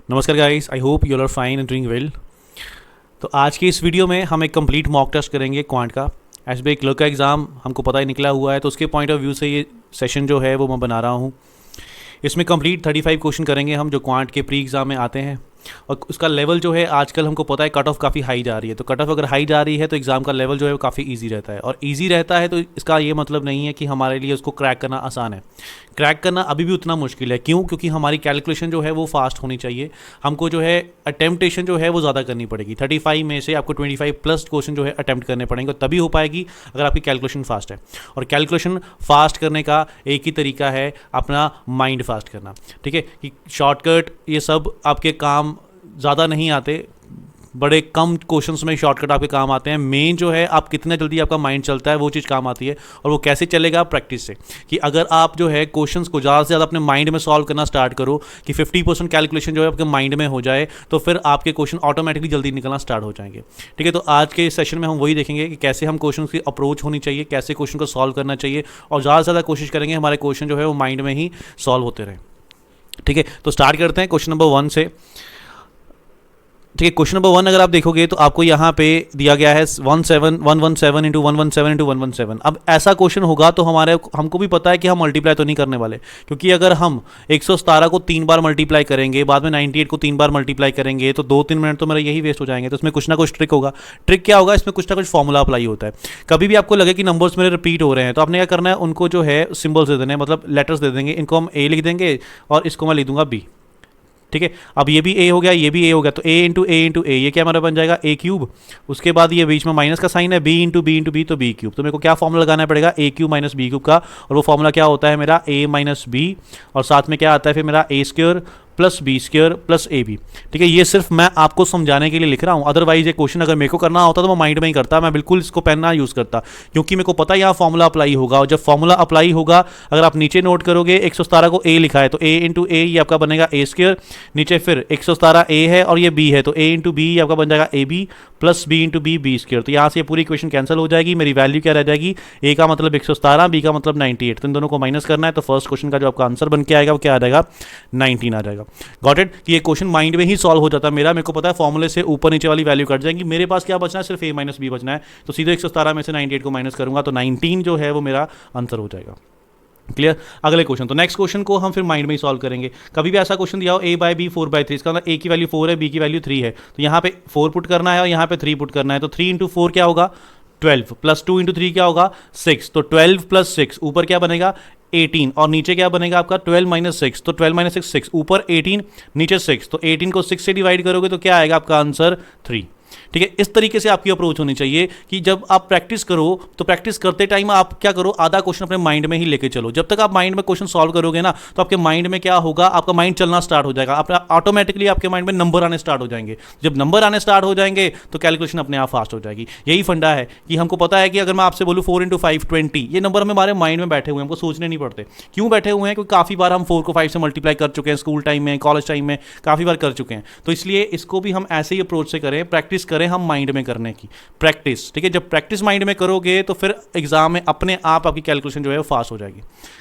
नमस्कार guys, I hope you are fine and doing well. तो आज की इस वीडियो में हम एक कंप्लीट मॉक टेस्ट करेंगे क्वांट का। एसबीआई क्लर्क का एग्ज़ाम हमको पता ही निकला हुआ है, तो उसके पॉइंट ऑफ व्यू से ये सेशन जो है वो मैं बना रहा हूँ। इसमें कंप्लीट 35 क्वेश्चन करेंगे हम, जो क्वांट के प्री एग्ज़ाम में आते हैं। और उसका लेवल जो है आजकल हमको पता है कट ऑफ काफ़ी हाई जा रही है, तो कट ऑफ अगर हाई जा रही है तो एग्ज़ाम का लेवल जो है वो काफ़ी इजी रहता है। और इजी रहता है तो इसका ये मतलब नहीं है कि हमारे लिए उसको क्रैक करना आसान है। क्रैक करना अभी भी उतना मुश्किल है। क्यों? क्योंकि हमारी कैलकुलेशन जो है वो फास्ट होनी चाहिए। हमको जो है अटेम्प्टेशन जो है वो ज़्यादा करनी पड़ेगी। 35 में से आपको 25 प्लस क्वेश्चन जो है अटैम्प्ट करने पड़ेंगे, तभी हो पाएगी अगर आपकी कैलकुलेशन फास्ट है। और कैलकुलेशन फास्ट करने का एक ही तरीका है, अपना माइंड फास्ट करना। ठीक है कि शॉर्टकट ये सब आपके काम ज़्यादा नहीं आते, बड़े कम क्वेश्चंस में शॉर्टकट आपके काम आते हैं। मेन जो है आप कितना जल्दी आपका माइंड चलता है वो चीज़ काम आती है। और वो कैसे चलेगा? प्रैक्टिस से। कि अगर आप जो है क्वेश्चंस को ज़्यादा से ज़्यादा अपने माइंड में सॉल्व करना स्टार्ट करो, कि 50% कैलकुलेशन जो है आपके माइंड में हो जाए, तो फिर आपके क्वेश्चन ऑटोमेटिकली जल्दी निकलना स्टार्ट हो जाएंगे। ठीक है, तो आज के सेशन में हम वही देखेंगे कि कैसे हम क्वेश्चन की अप्रोच होनी चाहिए, कैसे क्वेश्चन को सॉल्व करना चाहिए, और ज़्यादा से ज़्यादा कोशिश करेंगे हमारे क्वेश्चन जो है वो माइंड में ही सॉल्व होते रहें। ठीक है, तो स्टार्ट करते हैं क्वेश्चन नंबर 1 से। ठीक है, क्वेश्चन नंबर 1 अगर आप देखोगे तो आपको यहाँ पे दिया गया है 117 इंटू 117 इंटू 117। अब ऐसा क्वेश्चन होगा तो हमको भी पता है कि हम मल्टीप्लाई तो नहीं करने वाले, क्योंकि अगर हम 117 को 3 बार मल्टीप्लाई करेंगे, बाद में 98 को 3 बार मल्टीप्लाई करेंगे, तो 2-3 मिनट तो मेरा यही वेस्ट हो जाएंगे। तो इसमें कुछ ना कुछ ट्रिक होगा। ट्रिक क्या होगा? इसमें कुछ ना कुछ फॉर्मूला अप्लाई होता है। कभी भी आपको लगे कि नंबर्स मेरे रिपीट हो रहे हैं, तो आपने क्या करना है, उनको जो है सिंबल्स दे देने, मतलब लेटर्स दे देंगे। इनको हम ए लिख देंगे और इसको मैं लिख दूंगा बी। ठीक है, अब ये भी ए हो गया, ये भी ए हो गया, तो ए, ये क्या हमारा बन जाएगा? ए क्यूब। उसके बाद ये बीच में माइनस का साइन है, बी इंटू बी तो बी क्यूब। तो मेरे को क्या फॉर्मूला लगाना पड़ेगा? ए क्यूब माइनस बी क्यूब का। और वो फॉर्मूला क्या होता है मेरा? ए माइनस बी, और साथ में क्या आता है फिर मेरा? A square plus B square plus A B. ठीक है, ये सिर्फ मैं आपको समझाने के लिए लिख रहा हूँ। अदरवाइज ये क्वेश्चन अगर मेरे को करना होता तो मैं माइंड में ही करता, मैं बिल्कुल इसको पेन ना यूज़ करता, क्योंकि मेरे को पता है यहाँ फॉर्मूला अप्लाई होगा। और जब फॉर्मूला अप्लाई होगा, अगर आप नीचे नोट करोगे 117 को ए लिखा है, तो ए इंटू ए ये आपका बनेगा ए स्क्वायर। नीचे फिर 117 ए है और ये बी है, तो ए इंटू बी आपका बन जाएगा a b plus b into b square. तो यहाँ से पूरी इक्वेशन कैंसिल हो जाएगी। मेरी वैल्यू क्या रह जाएगी? ए का मतलब 117, बी का मतलब 98। तो इन दोनों को माइनस करना है, तो फर्स्ट क्वेश्चन का जो आपका आंसर बन के आएगा वो क्या आ जाएगा? 19 आ जाएगा। Got it? कि ये क्वेश्चन माइंड में ही सॉल्व हो जाता है मेरे को पता है फॉर्मूले से ऊपर नीचे वाली वैल्यू कट जाएंगी। मेरे पास क्या बचना है? सिर्फ ए माइनस बी बचना है। तो सीधे 117 में से 98 को माइनस करूंगा तो 19 जो है वो मेरा आंसर हो जाएगा। क्लियर? अगले क्वेश्चन, तो नेक्स्ट क्वेश्चन को हम फिर माइंड में ही सॉल्व करेंगे। कभी भी ऐसा क्वेश्चन दिया हो ए बाई बी 4/3, इसका मतलब ए की वैल्यू 4 है, बी की वैल्यू 3 है, तो यहाँ पे 4 पुट करना है और यहाँ पे 3 पुट करना है। तो 3 इंटू 4 क्या होगा? 12 प्लस 2 इंटू 3 क्या होगा? 6। तो 12 प्लस 6 ऊपर क्या बनेगा? 18, और नीचे क्या बनेगा आपका? 12 माइनस 6। तो 12 माइनस 6 ऊपर 18 नीचे 6, तो 18 को 6 से डिवाइड करोगे तो क्या आएगा आपका आंसर? 3। ठीक है, इस तरीके से आपकी अप्रोच होनी चाहिए कि जब आप प्रैक्टिस करो तो प्रैक्टिस करते टाइम आप क्या करो, आधा क्वेश्चन अपने माइंड में ही लेके चलो। जब तक आप माइंड में क्वेश्चन सॉल्व करोगे ना, तो आपके माइंड में क्या होगा? आपका माइंड चलना स्टार्ट हो जाएगा। ऑटोमेटिकली आपके माइंड में नंबर आने स्टार्ट हो जाएंगे। जब नंबर आने स्टार्ट हो जाएंगे तो कैलकुलेशन अपने आप फास्ट हो जाएगी। यही फंडा है कि हमको पता है कि अगर मैं आपसे बोलूँ 4 इंटू 5 20, ये नंबर हमारे माइंड में बैठे हुए हैं, हमको सोचने नहीं पड़ते। क्यों बैठे हुए हैं? क्योंकि काफ़ी बार हम 4 को 5 से मल्टीप्लाई कर चुके हैं, स्कूल टाइम में, कॉलेज टाइम में काफ़ी बार कर चुके हैं। तो इसलिए इसको भी हम ऐसे ही अप्रोच से करें, प्रैक्टिस करें हम माइंड में करने की प्रैक्टिस। ठीक है, जब प्रैक्टिस माइंड में करोगे तो फिर एग्जाम में अपने आप आपकी कैलकुलेशन जो है वो फास्ट हो जाएगी।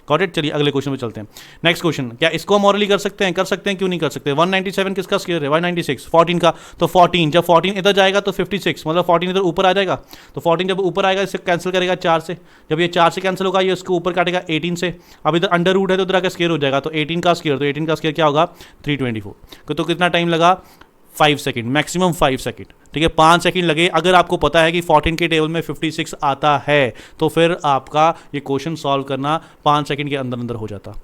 Got it? चलिए अगले क्वेश्चन पे चलते हैं। नेक्स्ट क्वेश्चन, क्या इसको हम ऑरली कर सकते हैं? कर सकते हैं, क्यों नहीं कर सकते? 197 किसका स्क्वायर है? 196 14 का। तो 14, जब 14 इधर जाएगा तो 56, मतलब 14 इधर ऊपर आ जाएगा। तो 14 जब ऊपर आएगा इससे कैंसिल करेगा 4 से, जब ये 4 से कैंसिल होगा ये उसको ऊपर काटेगा 18 से। अब इधर अंडर रूट है तो इधर आकर स्क्वायर हो जाएगा, तो 18 का स्क्वायर, तो 18 का स्क्वायर क्या होगा? 324। तो कितना टाइम लगा? 5 सेकंड, मैक्सिमम 5 सेकंड। ठीक है, 5 सेकंड लगे। अगर आपको पता है कि 14 के टेबल में 56 आता है तो फिर आपका ये क्वेश्चन सॉल्व करना 5 सेकंड के अंदर अंदर हो जाता।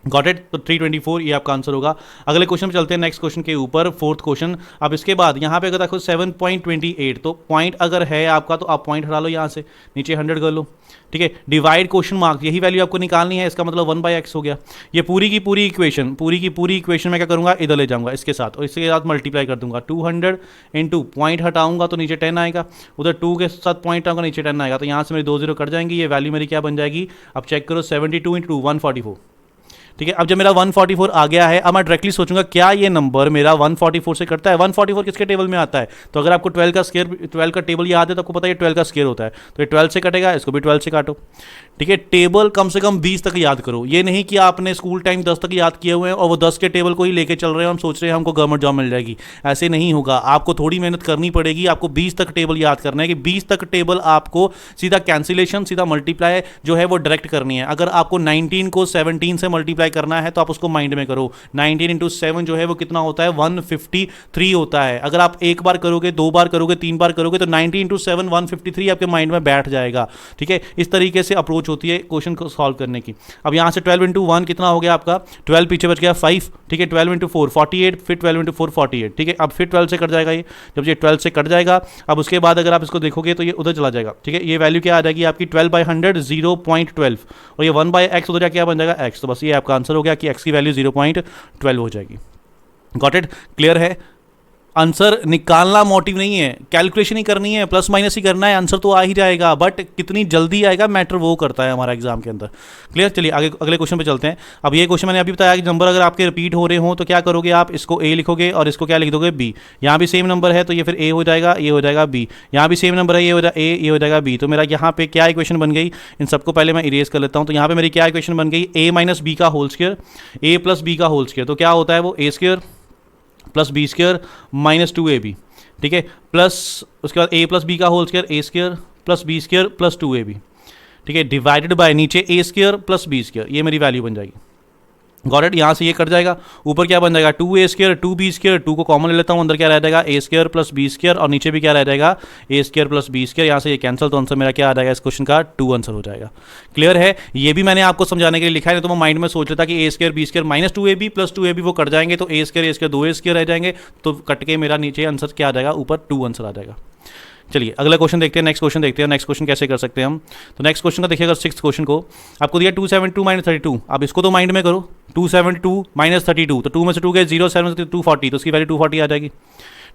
Got it? तो 324 ये आपका आंसर होगा। अगले क्वेश्चन पे चलते हैं, नेक्स्ट क्वेश्चन के ऊपर, फोर्थ क्वेश्चन। अब इसके बाद यहाँ पे अगर देखो 7.28, तो पॉइंट अगर है आपका तो आप पॉइंट हटा लो, यहाँ से नीचे 100 कर लो। ठीक है, डिवाइड क्वेश्चन मार्क, यही वैल्यू आपको निकालनी है, इसका मतलब 1/x हो गया। ये पूरी की पूरी इक्वेशन मैं क्या करूँगा? इधर ले जाऊँगा इसके साथ, और इसके साथ मल्टीप्लाई कर दूंगा। 200 इंटू पॉइंट हटाऊंगा तो नीचे 10 आएगा, उधर 2 के साथ पॉइंट आऊँगा नीचे 10 आएगा, तो यहाँ से मेरी 2 0 कट जाएंगी। ये वैल्यू मेरी क्या बन जाएगी? अब चेक करो, 72 इंटू 144। ठीक है। अब जब मेरा 144 आ गया है, अब मैं डायरेक्टली सोचूंगा क्या ये नंबर मेरा 144 से कटता है। 144 किसके टेबल में आता है? तो अगर आपको 12 का टेबल याद है तो आपको पता है 12 का स्क्वायर होता है, तो ये 12 से कटेगा, इसको भी 12 से काटो। ठीक है, टेबल कम से कम 20 तक याद करो। ये नहीं कि आपने स्कूल टाइम 10 तक याद किए हुए हैं और वो 10 के टेबल को ही लेके चल रहे हैं, हम सोच रहे हैं हमको गवर्नमेंट जॉब मिल जाएगी। ऐसे नहीं होगा, आपको थोड़ी मेहनत करनी पड़ेगी। आपको 20 तक टेबल याद करना है कि 20 तक टेबल आपको सीधा कैंसिलेशन, सीधा मल्टीप्लाई जो है वो डायरेक्ट करनी है। अगर आपको 19 को 17 से मल्टीप्लाई करना है तो आप उसको माइंड में करो। 19 इंटू 7 जो है वो कितना होता है? 153 होता है। अगर आप एक बार करोगे, दो बार करोगे, तीन बार करोगे तो 19 इंटू 7 153 आपके माइंड में बैठ जाएगा। ठीक है, इस तरीके से अप्रोच होती है क्वेश्चन को सॉल्व करने की। अब यहां से 12 इंटू 1 कितना हो गया आपका? 12 पीछे बच गया 5। ठीक है, 12 इंटू 4 48, फिर 12 इंटू 4 48। ठीक है, अब फिर 12 से कट जाएगा ये। जब ये 12 से कट जाएगा, अब उसके बाद अगर आप इसको देखोगे तो ये उधर चला जाएगा। ठीक है, ये वैल्यू क्या आ जाएगी आपकी? 12/100 0.12, और ये 1/x उधर क्या बन जाएगा? x। तो बस ये आपका आंसर हो गया कि x की वैल्यू 0.12 हो जाएगी। Got it? क्लियर है? आंसर निकालना मोटिव नहीं है, कैलकुलेशन ही करनी है, प्लस माइनस ही करना है, आंसर तो आ ही जाएगा, बट कितनी जल्दी आएगा मैटर वो करता है हमारा एग्जाम के अंदर। क्लियर? चलिए आगे अगले क्वेश्चन पे चलते हैं। अब ये क्वेश्चन मैंने अभी बताया कि नंबर अगर आपके रिपीट हो रहे हो तो क्या करोगे आप? इसको a लिखोगे और इसको क्या लिख दोगे? b। यहाँ भी सेम नंबर है तो ये फिर a हो जाएगा, ये हो जाएगा b। यहाँ भी सेम नंबर है, ये हो जाएगा a, ये हो जाएगा b। तो मेरा यहाँ पे क्या इक्वेशन बन गई? इन सबको पहले मैं इरेज कर लेता हूँ। तो यहाँ पे मेरी क्या इक्वेशन बन गई? a माइनस बी का whole square, a plus b का होल स्क्वायर। तो क्या होता है वो? a square plus B square minus 2ab। ठीक है, प्लस उसके बाद a प्लस बी का whole square, a square plus B square plus 2ab। ठीक है, डिवाइडेड बाय नीचे a square plus B square, ये मेरी वैल्यू बन जाएगी। Got it? यहाँ से ये कट जाएगा, ऊपर क्या बन जाएगा? 2a स्क्वायर 2b स्क्वायर, 2 को कॉमन ले लेता हूँ, अंदर क्या रह जाएगा? a square plus B square, और नीचे भी क्या रह जाएगा? a square plus B square. यहाँ से ये कैंसिल, तो आंसर मेरा क्या आ जाएगा इस क्वेश्चन का? 2 आंसर हो जाएगा। क्लियर है? ये भी मैंने आपको समझाने के लिए लिखा है, तो मैं माइंड में सोच लेता कि a square b square minus 2ab plus 2ab वो कट जाएंगे, तो a स्क्वायर 2a स्क्वायर रह जाएंगे, तो कट के मेरा नीचे आंसर क्या आ जाएगा? ऊपर 2 आंसर आ जाएगा। चलिए अगला क्वेश्चन देखते हैं, नेक्स्ट क्वेश्चन देखते हैं। नेक्स्ट क्वेश्चन कैसे कर सकते हैं हम? तो नेक्स्ट क्वेश्चन का देखिए, अगर 6th क्वेश्चन को आपको दिया 272 माइनस 32, अब इसको तो माइंड में करो। 272 माइनस 32, तो 2 में से 2 गए 0, 7 से 240, तो उसकी वैल्यू 240 आ जाएगी।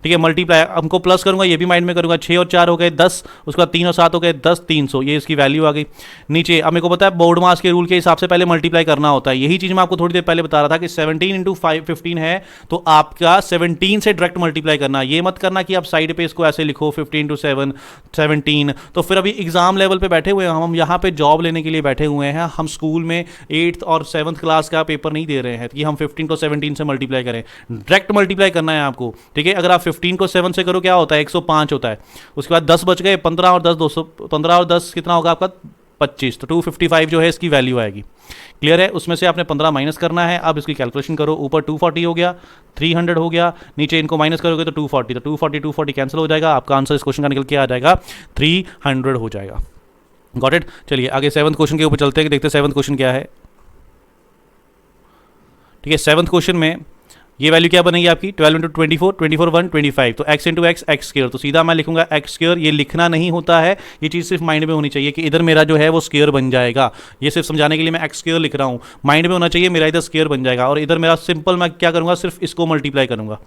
ठीक है, मल्टीप्लाई हमको प्लस करूंगा, ये भी माइंड में करूंगा। 6 और 4 हो गए 10, उसके बाद 3 और 7 हो गए 10, 300, ये इसकी वैल्यू आ गई। नीचे अब मेरे को पता है बोर्ड मास के रूल के हिसाब से पहले मल्टीप्लाई करना होता है। यही चीज़ मैं आपको थोड़ी देर पहले बता रहा था कि 17 इंटू 15 है, तो आपका 17 से डायरेक्ट मल्टीप्लाई करना। ये मत करना कि आप साइड पे इसको ऐसे लिखो 15 इंटू 7 17। तो फिर अभी एग्जाम लेवल पे बैठे हुए हैं हम यहाँ पे जॉब लेने के लिए बैठे हुए हैं। हम स्कूल में 8th और 7th क्लास का पेपर नहीं दे रहे हैं कि हम 15 को 17 से मल्टीप्लाई करें, डायरेक्ट मल्टीप्लाई करना है आपको। ठीक है, अगर आप 15 को 7 से करो क्या होता है? 105 होता है। उसके बाद 10 बच गए, 15 और 10 215 और 10 कितना होगा आपका? 25। तो 255 जो है इसकी वैल्यू आएगी। क्लियर है? उसमें से आपने 15 माइनस करना है। अब इसकी कैलकुलेशन करो, ऊपर 240 हो गया, 300 हो गया, नीचे इनको माइनस करोगे तो 240, तो 240 कैंसिल हो जाएगा। आपका आंसर इस क्वेश्चन का निकल के आ जाएगा 300 हो जाएगा। Got it? चलिए आगे 7th क्वेश्चन के ऊपर चलते हैं, देखते हैं 7th क्वेश्चन क्या है। ठीक है, 7th क्वेश्चन में ये वैल्यू क्या बनेगी आपकी? 12 इंटू 24, 24 1 25, तो x into x x square. तो सीधा मैं लिखूंगा एक्स स्क्वायर। ये लिखना नहीं होता है, ये चीज़ सिर्फ माइंड में होनी चाहिए कि इधर मेरा जो है वो स्क्वायर बन जाएगा। ये सिर्फ समझाने के लिए मैं एक्स स्क्वायर लिख रहा हूँ, माइंड में होना चाहिए मेरा इधर स्क्वायर बन जाएगा, और इधर मेरा सिंपल मैं क्या करूँगा? सिर्फ इसको मल्टीप्लाई करूँगा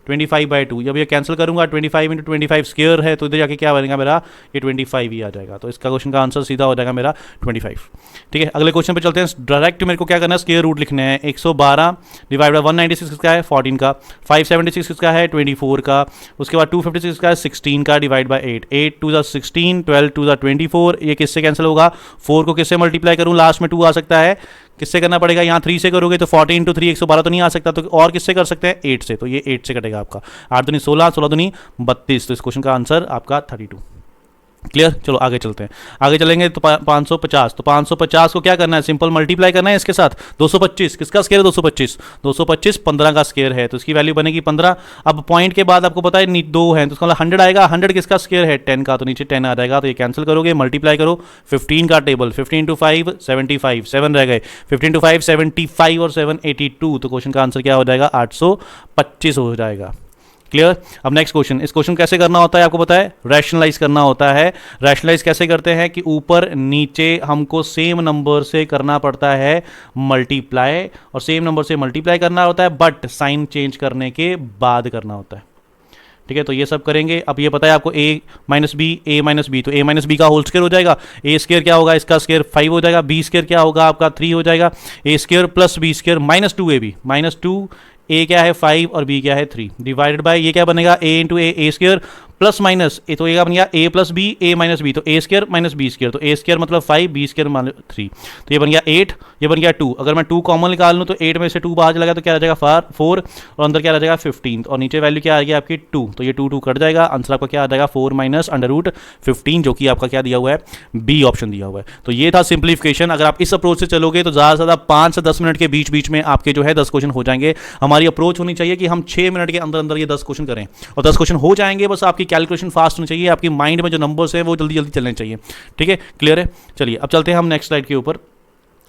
25/2। जब ये कैंसिल करूँगा 25 इंटू 25 स्क्वायर है, तो इधर जाके क्या बनेगा मेरा? ये 25 ही आ जाएगा। तो इसका क्वेश्चन का आंसर सीधा हो जाएगा मेरा 25। ठीक है, अगले क्वेश्चन पे चलते हैं। डायरेक्ट मेरे को क्या करना है? स्क्वायर रूट लिखने हैं। 112 डिवाइड बाय 196 किसका है? 14 का। 576 किसका है? 24 का। उसके बाद 256 किसका है? 16 का डिवाइड बाय 8। 8 2 16, 12 2 24। ये किससे कैंसिल होगा? 4 को किससे मल्टीप्लाई करूँ? लास्ट में 2 आ सकता है, किससे करना पड़ेगा? यहाँ 3 से करोगे तो 40 इंटू 3 112 तो नहीं आ सकता, तो और किससे कर सकते हैं? 8 से। तो ये 8 से कटेगा आपका। 8 दूनी 16, 16 दूनी 32। तो इस क्वेश्चन का आंसर आपका 32। क्लियर? चलो आगे चलते हैं। आगे चलेंगे तो 550। तो 550 को क्या करना है? सिंपल मल्टीप्लाई करना है इसके साथ। 225 किसका स्क्वायर है? 225। 225 15 का स्क्वायर है, तो इसकी वैल्यू बनेगी 15। अब पॉइंट के बाद आपको पता है 2 है, तो उसका 100 आएगा। 100 किसका स्क्वायर है? 10 का, तो नीचे 10 आ जाएगा। तो ये कैंसिल करोगे, मल्टीप्लाई करो 15 का टेबल। 15 इंटू 5 75, 7 रह गए। 15 इंटू 5 75 और 7 82। तो क्वेश्चन का आंसर क्या हो जाएगा? 825 हो जाएगा। क्लियर? अब नेक्स्ट क्वेश्चन। इस क्वेश्चन कैसे करना होता है आपको पता है? रैशनलाइज करना होता है। रैशनलाइज कैसे करते हैं कि ऊपर नीचे हमको सेम नंबर से करना पड़ता है मल्टीप्लाई, और सेम नंबर से मल्टीप्लाई करना होता है, बट साइन चेंज करने के बाद करना होता है। ठीक है, तो ये सब करेंगे। अब ये पता है आपको a माइनस बी, तो a माइनस बी का होल स्क्वायर हो जाएगा, a स्क्वायर क्या होगा, इसका स्क्वायर 5 हो जाएगा, b स्क्वायर क्या होगा आपका 3 हो जाएगा, a square plus b square minus 2ab, minus 2, a क्या है 5 और b क्या है 3, डिवाइडेड बाय ये क्या बनेगा a into A square plus minus A, तो ये क्या बन गया a plus B, a minus B, तो a square minus B square, तो a स्क्वायर मतलब 5, b स्क्वायर माइनस 3, तो ये बन गया 8, ये बन गया 2। अगर मैं 2 कॉमन निकाल लूँ तो 8 में से 2 बाहर चला गया तो क्या रह जाएगा 4, और अंदर क्या रह जाएगा 15, और नीचे वैल्यू क्या आ गई आपकी 2, तो ये 2 कट जाएगा, आंसर आपका क्या आ जाएगा 4 माइनस अंडर रूट 15, जो कि आपका क्या दिया हुआ है, बी ऑप्शन दिया हुआ है। तो ये था सिंप्लीफिकेशन। अगर आप इस अप्रोच से चलोगे तो ज़्यादा से ज़्यादा 5 से 10 मिनट के बीच बीच में आपके जो है 10 क्वेश्चन हो जाएंगे। हमारी अप्रोच होनी चाहिए कि हम 6 मिनट के अंदर अंदर ये 10 क्वेश्चन करें, और 10 क्वेश्चन हो जाएंगे, बस आपकी कैलकुलेशन फास्ट चाहिए, आपकी माइंड में जो नंबर्स है वो जल्दी जल्दी चलने चाहिए। ठीक है, क्लियर है। चलिए अब चलते हैं हम नेक्स्ट स्लाइड के ऊपर।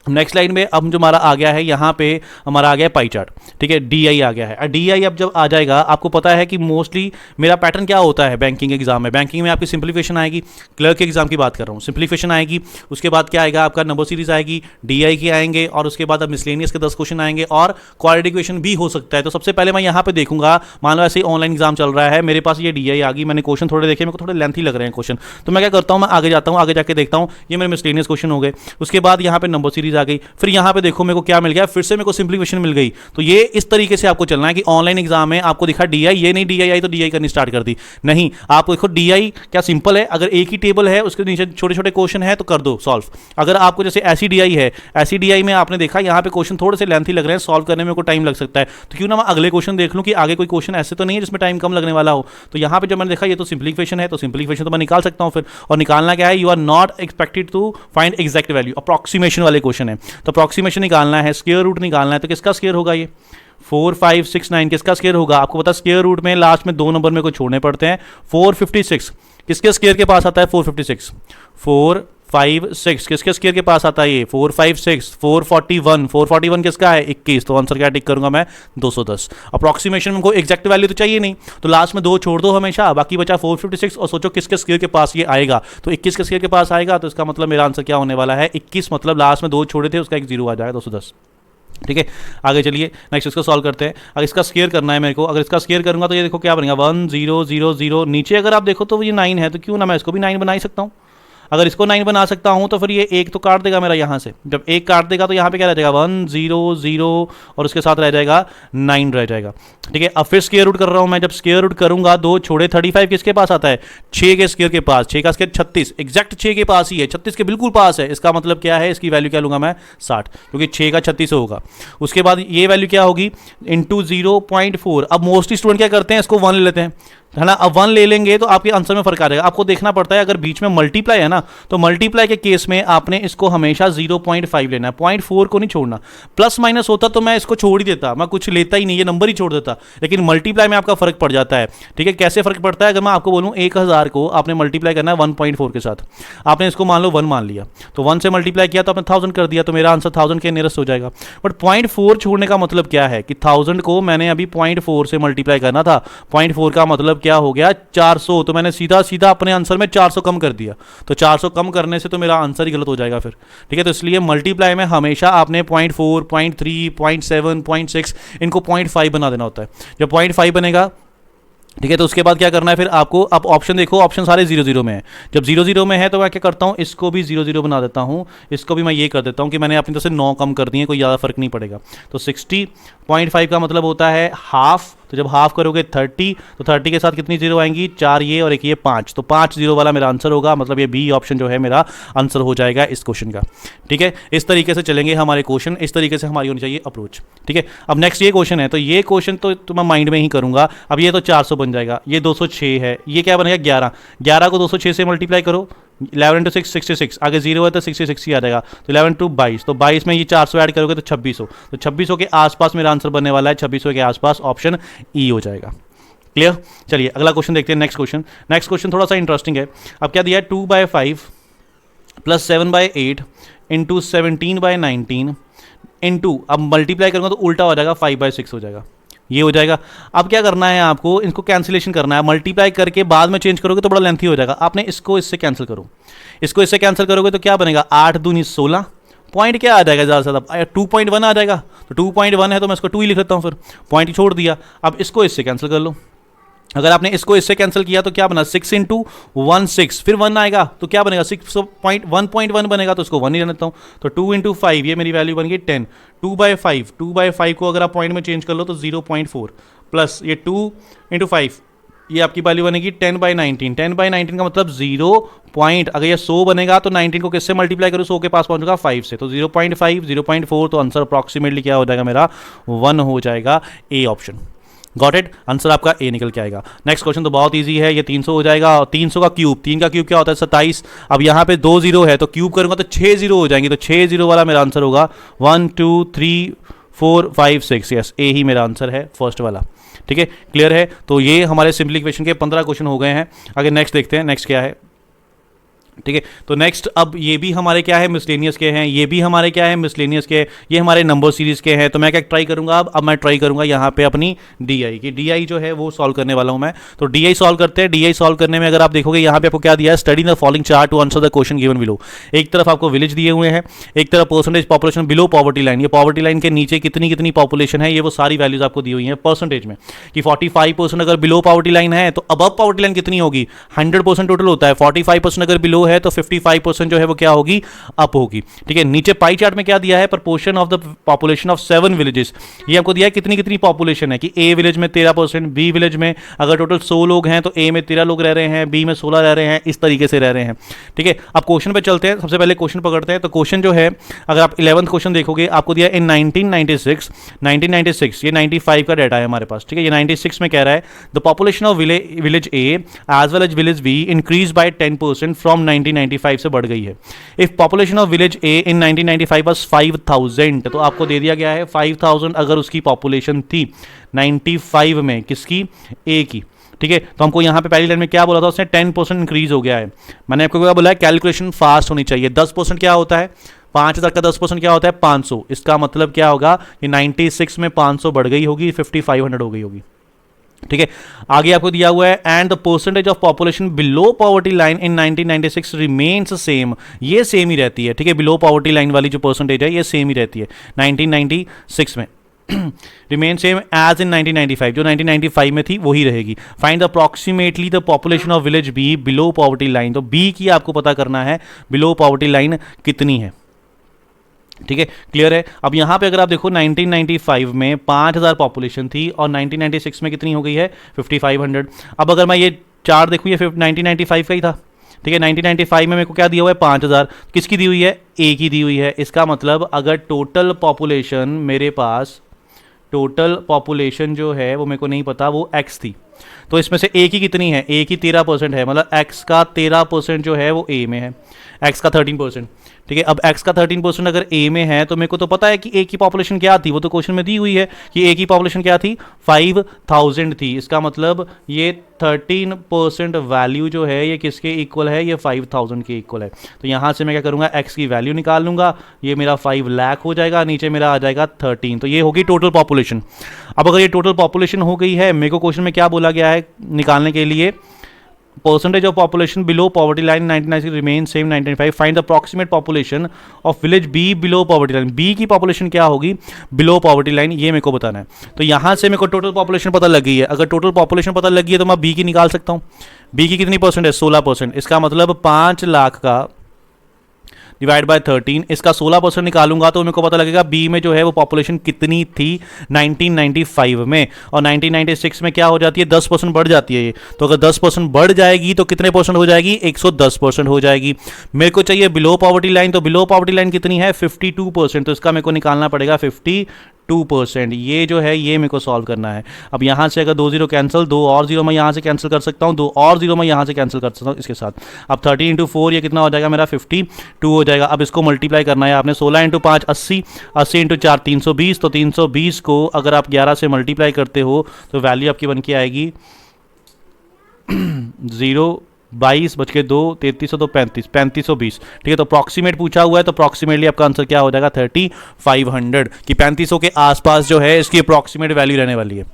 नेक्स्ट स्लाइड में अब जो हमारा आ गया है, यहाँ पे हमारा आ गया है पाई चार्ट। ठीक है, DI आ गया है। DI अब जब आ जाएगा, आपको पता है कि मोस्टली मेरा पैटर्न क्या होता है बैंकिंग एग्जाम में। बैंकिंग में आपकी सिंप्लीफिकेशन आएगी, क्लर्क एग्जाम की बात कर रहा हूँ, सिंप्लीफिकेशन आएगी, उसके बाद क्या आएगा आपका नंबर सीरीज आएगी, DI की आएंगे, और उसके बाद अब मिसलेनियस के 10 क्वेश्चन आएंगे, और क्वाड्रेटिक इक्वेशन भी हो सकता है। तो सबसे पहले मैं यहाँ पे देखूंगा, मान लो ऐसे ऑनलाइन एग्जाम चल रहा है, मेरे पास ये DI आ गई, मैंने क्वेश्चन थोड़े देखे, मेरे को थोड़े लेंथी लग रहे हैं क्वेश्चन, तो मैं क्या करता हूँ, मैं आगे जाता हूँ, आगे जाके देखता हूँ, ये मेरे मिसलेनियस क्वेश्चन हो गए। उसके बाद यहाँ पे नंबर सीरीज आ गई, फिर यहाँ पे देखो मेरे को क्या मिल गया, फिर से मेरे को सिंप्लीफिकेशन मिल गई। तो ये इस तरीके से आपको चलना है कि ऑनलाइन एग्जाम में आपको दिखा DI, ये नहीं DI आई तो DI करनी स्टार्ट कर दी, नहीं, आप देखो DI क्या सिंपल है, अगर एक ही टेबल है उसके नीचे छोटे छोटे क्वेश्चन है तो कर दो सॉल्व। अगर आपको जैसे ऐसी DI है, ऐसी DI में आपने देखा यहाँ पे क्वेश्चन थोड़े से लेंथी लग रहे हैं, सॉल्व करने में को टाइम लग सकता है, तो क्यों ना मैं अगले क्वेश्चन देख लूँ कि आगे कोई क्वेश्चन ऐसे तो नहीं है जिसमें टाइम कम लगने वाला हो। तो यहाँ पे जब मैंने देखा ये तो सिंप्लीफिकेशन है, तो सिंप्लीफिकेशन तो मैं निकाल सकता हूँ फिर, और निकालना क्या है, you are not expected to find exact value, approximation वाले क्वेश्चन है, तो अप्रॉक्सीमेशन निकालना है, स्क्वायर रूट निकालना है, तो किसका स्क्वायर होगा ये 4, 5, 6, 9, किसका स्क्वायर होगा, आपको पता स्क्वायर रूट में लास्ट में 2 नंबर में को छोड़ने पड़ते हैं। 456 किसके स्क्वायर के पास आता है, 456, 4, 5, 6 किसके स्क्वायर के पास आता है ये 4, 5, 6, 441, 441 किसका है 21, तो आंसर क्या टिक करूंगा मैं 210। अप्रॉक्सीमेशन में कोई एग्जैक्ट वैल्यू तो चाहिए नहीं, तो लास्ट में 2 छोड़ दो हमेशा, बाकी बचा 456, और सोचो किसके स्क्वायर के पास ये आएगा, तो 21 के स्क्वायर के पास आएगा, तो इसका मतलब मेरा आंसर क्या होने वाला है 21, मतलब लास्ट में 2 छोड़े थे उसका एक 0 आ जाएगा 210। ठीक है, आगे चलिए नेक्स्ट इसको सॉल्व करते हैं। अगर इसका स्क्वायर करना है मेरे को, अगर इसका स्क्वायर करूंगा तो ये देखो क्या बनेगा 1 0 0 0, नीचे अगर आप देखो तो ये 9 है, तो क्यों ना मैं इसको भी 9 बना ही सकता हूँ। अगर इसको 9 बना सकता हूं तो फिर ये एक तो काट देगा मेरा यहाँ से, जब एक काट देगा तो यहाँ पे क्या रह जाएगा 1 0 0, और उसके साथ रह जाएगा 9 रह जाएगा। ठीक है, अब फिर स्क्वायर रूट कर रहा हूं मैं, जब स्क्वायर रूट करूंगा 2 छोड़े 35 किसके पास आता है 6 के स्क्वायर के पास, 6 का स्क्वायर 36, एग्जैक्ट 6 के पास ही है, 36 के बिल्कुल पास है, इसका मतलब क्या है, इसकी वैल्यू क्या लूंगा मैं 60, क्योंकि 6 का 36 होगा। उसके बाद ये वैल्यू क्या होगी इंटू 0.4। अब मोस्टली स्टूडेंट क्या करते हैं, इसको 1 ले लेते हैं, है ना, अब 1 ले लेंगे तो आपके आंसर में फर्क आ जाएगा। आपको देखना पड़ता है अगर बीच में मल्टीप्लाई है ना, तो मल्टीप्लाई के केस में आपने इसको हमेशा 0.5 लेना है, 0.4 को नहीं छोड़ना। प्लस माइनस होता तो मैं इसको छोड़ ही देता, मैं कुछ लेता ही नहीं, ये नंबर ही छोड़ देता, लेकिन मल्टीप्लाई में आपका फर्क पड़ जाता है। ठीक है, कैसे फर्क पड़ता है, अगर मैं आपको बोलूं 1000 को आपने मल्टीप्लाई करना है 1.4 के साथ, आपने इसको मान लो 1 मान लिया, तो 1 से मल्टीप्लाई किया तो आपने 1000 कर दिया, तो मेरा आंसर 1000 के नियरेस्ट हो जाएगा। बट 0.4 छोड़ने का मतलब क्या है कि 1000 को मैंने अभी 0.4 से मल्टीप्लाई करना था, 0.4 का मतलब क्या हो गया 400, तो मैंने सीधा सीधा अपने आंसर में 400 कम कर दिया, तो 400 कम करने से तो मेरा आंसर ही गलत हो जाएगा फिर। ठीक है, तो इसलिए मल्टीप्लाई में हमेशा आपने 0.4, 0.3, 0.7, 0.6 इनको 0.5 बना देना होता है। जब 0.5 बनेगा, ठीक है, तो उसके बाद क्या करना है फिर आपको, अब ऑप्शन देखो, ऑप्शन सारे 0 0 में है, जब 0 0 में है तो मैं क्या करता हूँ, इसको भी 0 0 बना देता हूँ, इसको भी मैं ये कर देता हूँ कि मैंने अपनी तरफ से 9 कम कर दिए, कोई ज़्यादा फर्क नहीं पड़ेगा। तो 60.5 का मतलब होता है हाफ, तो जब हाफ करोगे 30, तो 30 के साथ कितनी जीरो आएंगी 4 ये और एक ये 5, तो 5 0 वाला मेरा आंसर होगा, मतलब ये बी ऑप्शन जो है मेरा आंसर हो जाएगा इस क्वेश्चन का। ठीक है, इस तरीके से चलेंगे हमारे क्वेश्चन, इस तरीके से हमारी होनी चाहिए अप्रोच। ठीक है, अब नेक्स्ट ये क्वेश्चन है, तो ये क्वेश्चन तो मैं माइंड में ही करूंगा। अब ये तो 400 बन जाएगा, ये 206 है, ये क्या बनेगा 11, 11 को 206 से मल्टीप्लाई करो, 11 इंटू 6 66, आगे 0 है तो 66 ही आ जाएगा, तो 11 टू 22, तो 22 में ये 400 ऐड करोगे तो 2600, तो 2600 के आसपास मेरा आंसर बनने वाला है, 2600 के आसपास ऑप्शन ई हो जाएगा। क्लियर, चलिए अगला क्वेश्चन देखते हैं। नेक्स्ट क्वेश्चन थोड़ा सा इंटरेस्टिंग है। अब क्या दिया है 2/5 प्लस 7/8 इंटू 17/19 इंटू, अब मल्टीप्लाई करूँगा तो उल्टा हो जाएगा 5/6 हो जाएगा, ये हो जाएगा। अब क्या करना है आपको, इनको कैंसिलेशन करना है, मल्टीप्लाई करके बाद में चेंज करोगे तो बड़ा लेंथी हो जाएगा, आपने इसको इससे कैंसिल करो, इसको इससे कैंसिल करोगे तो क्या बनेगा 8 दूनी 16, पॉइंट क्या आ जाएगा ज़्यादा से ज़्यादा 2.1 आ जाएगा, तो 2.1 है तो मैं इसको 2 ही लिख लेता हूँ, फिर पॉइंट छोड़ दिया। अब इसको इससे कैंसिल कर लो, अगर आपने इसको इससे कैंसिल किया तो क्या बना 6 इंटू 1 6, फिर 1 आएगा तो क्या बनेगा 6.1.1 बनेगा, तो उसको 1 ही रहने देता हूँ। तो 2 इंटू 5 ये मेरी वैल्यू बन गई 10। 2/5 को अगर आप पॉइंट में चेंज कर लो तो 0.4 प्लस ये 2 इंटू 5 ये आपकी वैल्यू बनेगी 10/19। 10/19 का मतलब 0 पॉइंट, अगर ये 100 बनेगा तो 19 को किससे मल्टीप्लाई करूँ, 100 के पास पहुंचूंगा 5 से, तो 0.5 0.4, तो आंसर अप्रॉक्सीमेटली क्या हो जाएगा मेरा 1 हो जाएगा, A option. Got it, answer आपका ए निकल के आएगा। नेक्स्ट क्वेश्चन तो बहुत इजी है, ये 300 हो जाएगा, और 300 का क्यूब, 3 का क्यूब क्या होता है 27। अब यहाँ पे 2 जीरो है तो क्यूब करूंगा तो 6 जीरो हो जाएंगे, तो 6 जीरो वाला मेरा आंसर होगा 1 2 3 4 5 6, यस ए ही मेरा आंसर है फर्स्ट वाला। ठीक है, क्लियर है। तो ये हमारे सिंपलीफिकेशन के 15 क्वेश्चन हो गए हैं। आगे नेक्स्ट देखते हैं, नेक्स्ट क्या है। ठीक है, तो नेक्स्ट अब ये भी हमारे क्या है मिसलेनियस के हैं, ये भी हमारे क्या है मिसलेनियस के, ये हमारे नंबर सीरीज के हैं। तो मैं क्या ट्राई करूंगा, अब मैं ट्राई करूंगा यहाँ पे अपनी डीआई की, डीआई जो है वो सॉल्व करने वाला हूं मैं। तो डीआई सॉल्व करते हैं। डीआई सॉल्व करने में अगर आप देखोगे यहाँ पे आपको क्या दिया है, study the following chart to answer the question given below. एक तरफ आपको विलेज दिए हुए हैं, एक तरफ percentage population below poverty line, ये पॉवर्टी लाइन के नीचे कितनी कितनी पॉपुलेशन है, ये वो सारी वैल्यूज आपको दी हुई है परसेंटेज में, कि 45% अगर बिलो पॉवर्टी लाइन है तो अबव पॉवर्टी लाइन कितनी होगी, 100% टोटल होता है, 45% अगर बिलो है तो 55% जो है वो क्या होगी, अप होगी। ठीक है, नीचे पाई चार्ट में क्या दिया है, proportion of the population of 7 villages, ये आपको दिया है कितनी कितनी पॉपुलेशन है, कि ए विलेज में 13%, बी विलेज में अगर टोटल 100 लोग हैं तो ए में 13 लोग रह रहे हैं, बी में 16 रह रहे हैं, इस तरीके से रह रहे हैं। ठीक है, अब क्वेश्चन पे चलते हैं, सबसे पहले क्वेश्चन पकड़ते हैं। तो क्वेश्चन जो है, अगर आप 11th क्वेश्चन देखोगे आपको दिया इन 1996 ये 95 का डाटा है हमारे पास। ठीक है, ये 96 में कह रहा है the population of village a as well as village b increase by 10% from 1995 से बढ़ गई है। If population of village a in 1995 was 5000, तो आपको दे दिया गया है 5000 अगर उसकी पॉपुलेशन थी 95 में, किसकी, ए की। ठीक है, तो हमको यहाँ पे पहली लाइन में क्या बोला था उसने, 10% इंक्रीज हो गया है। मैंने आपको क्या बोला है, कैलकुलेशन फास्ट होनी चाहिए। 10% क्या होता है, 5000 का 10% क्या होता है 500, इसका मतलब क्या होगा कि 96 में 500 बढ़ गई होगी, 5500 हो गई होगी। ठीक है, आगे आपको दिया हुआ है and the percentage of population below poverty line in 1996 remains same, ये सेम ही रहती है। ठीक है, बिलो पॉवर्टी लाइन वाली जो परसेंटेज है ये सेम ही रहती है 1996 में। रिमेन सेम एज इन 1995, जो 1995 में थी वही रहेगी। Find approximately the population of village be below poverty line, तो बी की आपको पता करना है बिलो पॉवर्टी लाइन कितनी है। ठीक है, क्लियर है। अब यहाँ पे अगर आप देखो 1995 में 5000 पॉपुलेशन थी और 1996 में कितनी हो गई है 5500। अब अगर मैं ये चार्ट देखूँ ये 1995 का ही था। ठीक है, 1995 में मेरे को क्या दिया हुआ है 5000, किसकी दी हुई है, ए की दी हुई है। इसका मतलब अगर टोटल पॉपुलेशन मेरे पास, टोटल पॉपुलेशन जो है वो मेरे को नहीं पता, वो एक्स थी, तो इसमें से ए की कितनी है, ए की 13% है, मतलब एक्स का 13% जो है वो ए में है, एक्स का 13%। ठीक है, अब x का 13% अगर a में है तो मेरे को तो पता है कि a की पॉपुलेशन क्या थी, वो तो क्वेश्चन में दी हुई है कि a की पॉपुलेशन क्या थी 5000 थी। इसका मतलब ये 13% वैल्यू जो है ये किसके इक्वल है, ये 5000 के इक्वल है। तो यहाँ से मैं क्या करूँगा, x की वैल्यू निकाल लूँगा, ये मेरा 5 लाख हो जाएगा, नीचे मेरा आ जाएगा 13, तो ये होगी टोटल पॉपुलेशन। अब अगर ये टोटल पॉपुलेशन हो गई है, मेरे को क्वेश्चन में क्या बोला गया है निकालने के लिए, percentage of population below poverty line in 1996 remains same 1995, find the approximate population of village B below poverty line, B की population क्या होगी below poverty line, ये मेरे को बताना है। तो यहाँ से मेरे को total population पता लग गई है, अगर total population पता लग गई है तो मैं B की निकाल सकता हूँ। B की कितनी परसेंट है 16%, इसका मतलब 5 लाख का डिवाइड बाय 13, इसका 16% निकालूंगा तो मेरे को पता लगेगा बी में जो है वो पॉपुलेशन कितनी थी 1995 में, और 1996 में क्या हो जाती है 10% बढ़ जाती है ये। तो अगर 10% बढ़ जाएगी तो कितने परसेंट हो जाएगी 110% हो जाएगी। मेरे को चाहिए बिलो पॉवर्टी लाइन, तो बिलो पॉवर्टी लाइन कितनी है 52%, तो इसका मेरे को निकालना पड़ेगा 52%। ये जो है ये मेरे को सॉल्व करना है। अब यहाँ से अगर 2 जीरो कैंसिल, 2 और जीरो मैं यहाँ से कैंसिल कर सकता हूँ, 2 और जीरो मैं यहाँ से कैंसिल कर सकता हूँ इसके साथ। अब 30 इंटू 4 ये कितना हो जाएगा मेरा 52 हो जाएगा। अब इसको मल्टीप्लाई करना है आपने, 16 इंटू 5 80, 80 इंटू 4 320, तो 320 को अगर आप 11 से मल्टीप्लाई करते हो तो वैल्यू आपकी बन के आएगी 22 बच के 2 33 35 3520। ठीक है, तो अप्रॉक्सीमेट पूछा हुआ है तो अप्रॉक्सीमेटली आपका आंसर क्या हो जाएगा 3500, कि 3500 के आसपास जो है इसकी अप्रॉक्सीमेट वैल्यू रहने वाली है।